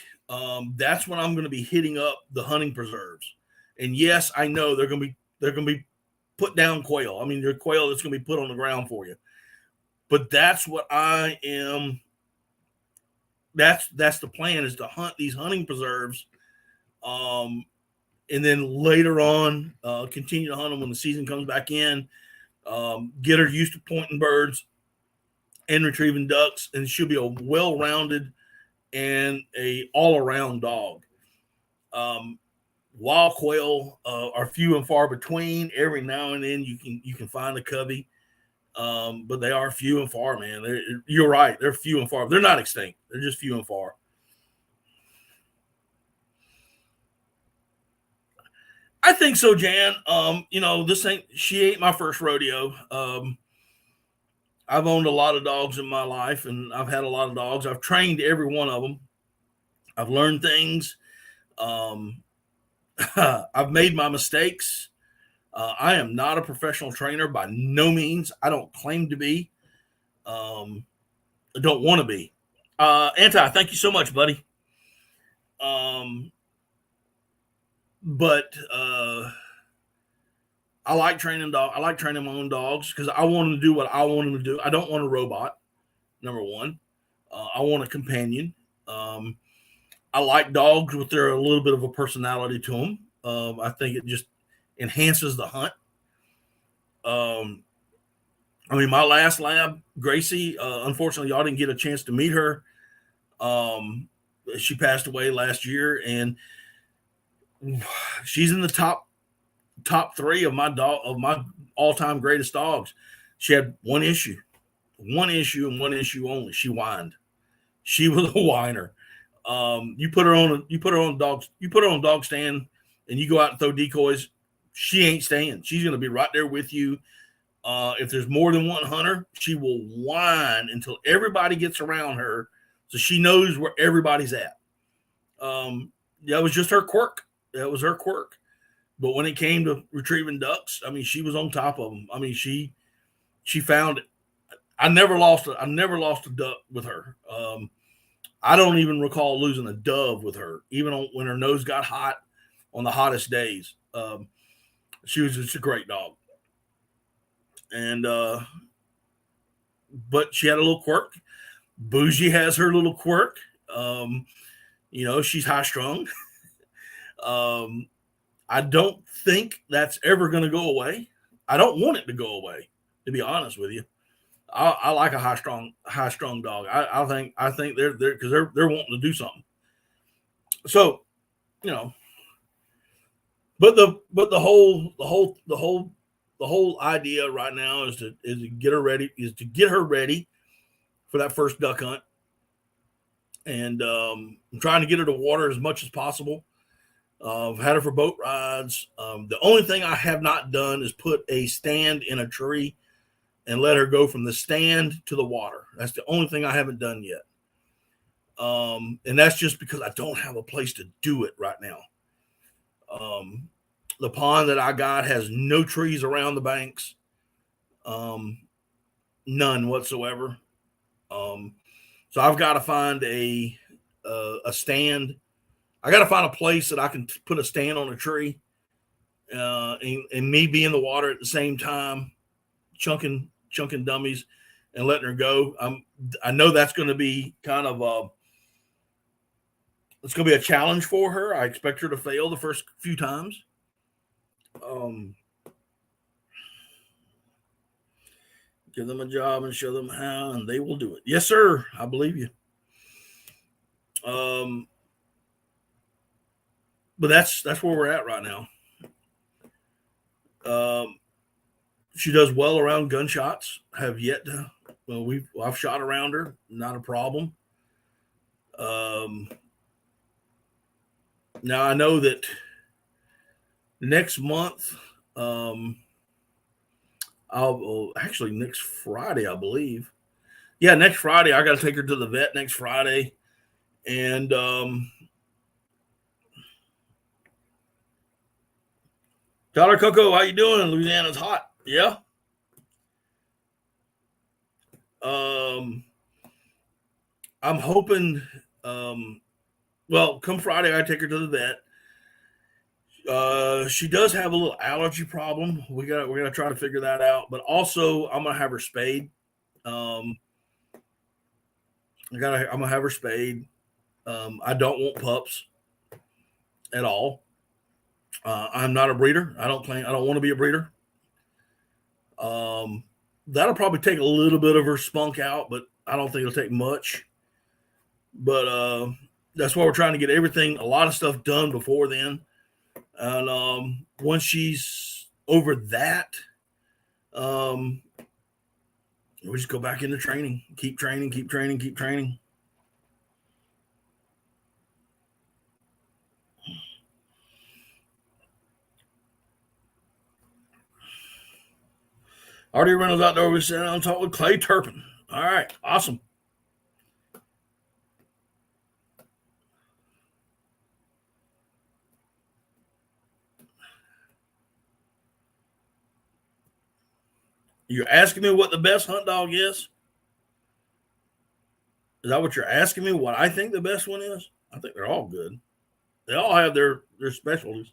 that's when I'm going to be hitting up the hunting preserves. And yes, I know they're going to be put down quail. I mean, they're quail that's going to be put on the ground for you. But that's what I am. That's the plan, is to hunt these hunting preserves, and then later on continue to hunt them when the season comes back in. Get her used to pointing birds and retrieving ducks, and she'll be a well-rounded and a all-around dog. Um, Wild quail are few and far between. Every now and then you can find a covey, but they are few and far, man. You're right; they're few and far. They're not extinct; they're just few and far. I think so, Jan. She ain't my first rodeo. I've owned a lot of dogs in my life, and I've had a lot of dogs. I've trained every one of them. I've learned things. Um, I've made my mistakes. I am not a professional trainer by no means. I don't claim to be. Um, I don't want to be. Anti, thank you so much, buddy. Um, but I like training dog. I like training my own dogs because I want them to do what I want them to do. I don't want a robot. Number one, I want a companion. Um, I like dogs with their a little bit of a personality to them. I think it just enhances the hunt. Um, I mean, my last lab, Gracie, unfortunately, y'all didn't get a chance to meet her. Um, she passed away last year, and she's in the top three of my all time greatest dogs. She had one issue only. She whined. She was a whiner. You put her on dog stand, and you go out and throw decoys. She ain't staying. She's going to be right there with you. If there's more than one hunter, she will whine until everybody gets around her, so she knows where everybody's at. That was just her quirk. That was her quirk. But when it came to retrieving ducks, I mean, she was on top of them. I mean, she found it. I never lost a duck with her. I don't even recall losing a dove with her, even when her nose got hot on the hottest days. She was just a great dog. And but she had a little quirk. Bougie has her little quirk. She's high strung. um, I don't think that's ever going to go away. I don't want it to go away, to be honest with you. I like a high strung dog. I think they're because they're wanting to do something. So, you know, but the whole idea right now is to get her ready for that first duck hunt, and I'm trying to get her to water as much as possible. I've had her for boat rides. The only thing I have not done is put a stand in a tree and let her go from the stand to the water. That's the only thing I haven't done yet. And that's just because I don't have a place to do it right now. Um, the pond that I got has no trees around the banks, um, none whatsoever. Um, so I've got to find a stand. I got to find a place that I can put a stand on a tree, and me be in the water at the same time, chunking dummies and letting her go. I know that's going to be kind of it's going to be a challenge for her. I expect her to fail the first few times. Um, Give them a job and show them how, and they will do it. Yes, sir. I believe you. But that's where we're at right now. She does well around gunshots. Have yet to. Well, I've shot around her. Not a problem. Now I know that next month, actually next Friday, I believe. Yeah, next Friday I got to take her to the vet next Friday, and Tyler Coco, how you doing? Louisiana's hot. Yeah. I'm hoping. Well, come Friday, I take her to the vet. She does have a little allergy problem. We're gonna try to figure that out. But also, I'm gonna have her spayed. I'm gonna have her spayed. I don't want pups at all. I'm not a breeder. I don't want to be a breeder. That'll probably take a little bit of her spunk out, but I don't think it'll take much. But that's why we're trying to get a lot of stuff done before then. And once she's over that, we just go back into training. Keep training. Artie Reynolds outdoor. We sat down and talked with Clay Turpin. All right, awesome. You're asking me what the best hunt dog is? Is that what you're asking me? What I think the best one is? I think they're all good. They all have their specialties.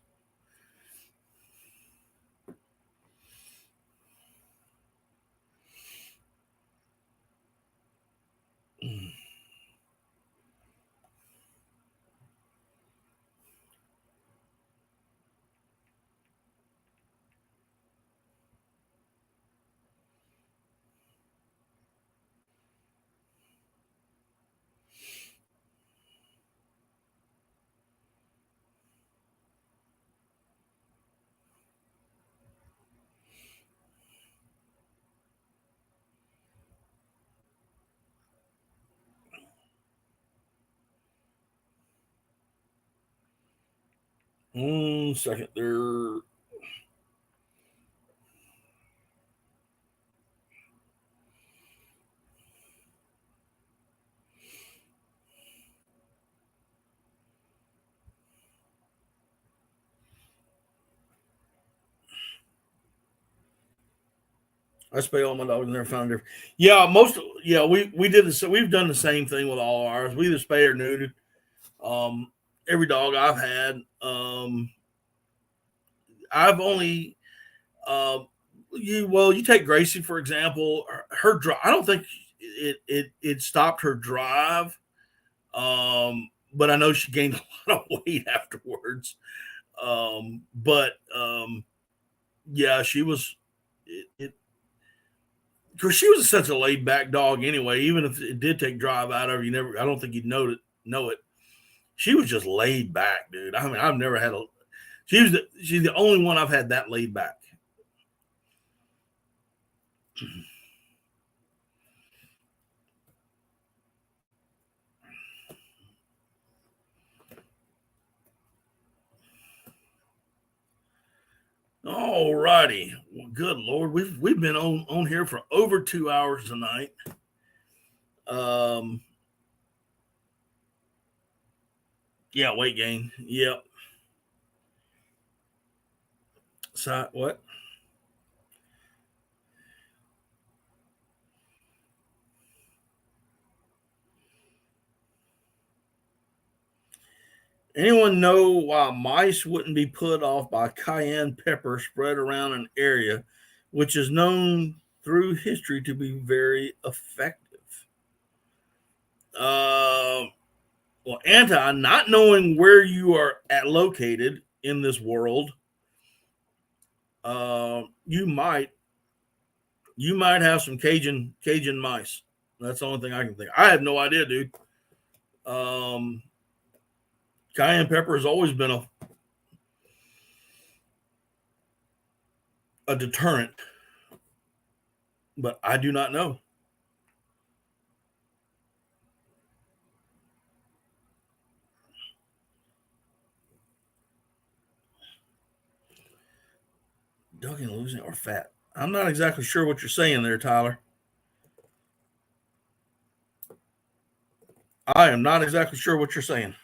Second there. I spay all my dogs and never found different. Yeah, we did this. We've done the same thing with all ours. We either spay or neutered. Every dog I've had, I've only, you take Gracie for example. Her drive, I don't think it stopped her drive, but I know she gained a lot of weight afterwards. Yeah, she was because she was such a laid back dog anyway. Even if it did take drive out of her, I don't think you'd know it. She was just laid back, dude. I mean, I've never had she's the only one I've had that laid back. All righty. Well, good Lord. We've been on here for over 2 hours tonight. Yeah, weight gain. Yep. So what? Anyone know why mice wouldn't be put off by cayenne pepper spread around an area, which is known through history to be very effective? Well, not knowing where you are located in this world, you might You might have some Cajun mice. That's the only thing I can think. I have no idea, dude. Cayenne pepper has always been a deterrent, but I do not know. Ducking, losing, or fat. I'm not exactly sure what you're saying there, Tyler. I am not exactly sure what you're saying.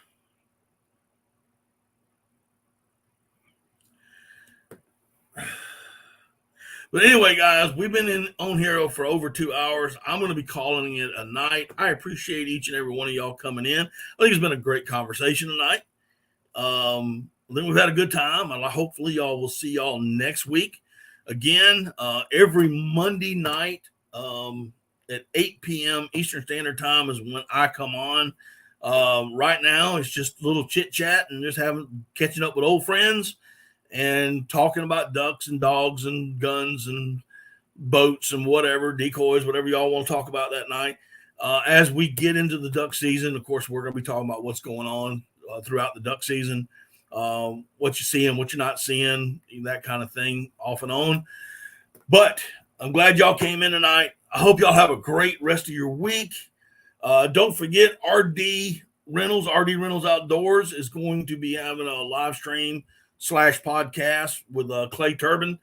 But anyway, guys, we've been on here for over 2 hours. I'm going to be calling it a night. I appreciate each and every one of y'all coming in. I think it's been a great conversation tonight. I think we've had a good time. And hopefully y'all will see y'all next week. Again, every Monday night at 8 p.m. Eastern Standard Time is when I come on. Right now, it's just a little chit chat and just catching up with old friends and talking about ducks and dogs and guns and boats and whatever, decoys, whatever y'all want to talk about that night. As we get into the duck season, of course, we're going to be talking about what's going on throughout the duck season, what you're seeing, what you're not seeing, that kind of thing off and on. But I'm glad y'all came in tonight. I hope y'all have a great rest of your week. Don't forget RD Rentals Outdoors is going to be having a live stream / podcast with Clay Turbin.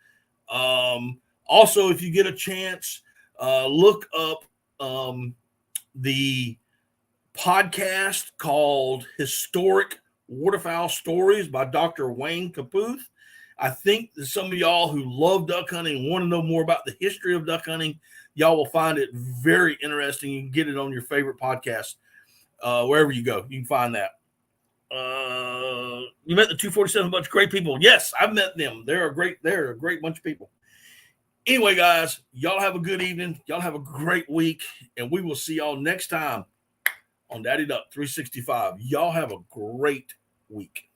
Also, if you get a chance, look up the podcast called Historic Waterfowl Stories by Dr. Wayne Caputh. I think that some of y'all who love duck hunting and want to know more about the history of duck hunting, y'all will find it very interesting. You can get it on your favorite podcast, wherever you go. You can find that. You met the 247 bunch of great people. Yes, I've met them. They're a great bunch of people. Anyway, guys, y'all have a good evening. Y'all have a great week, and we will see y'all next time on Daddy Duck 365. Y'all have a great week.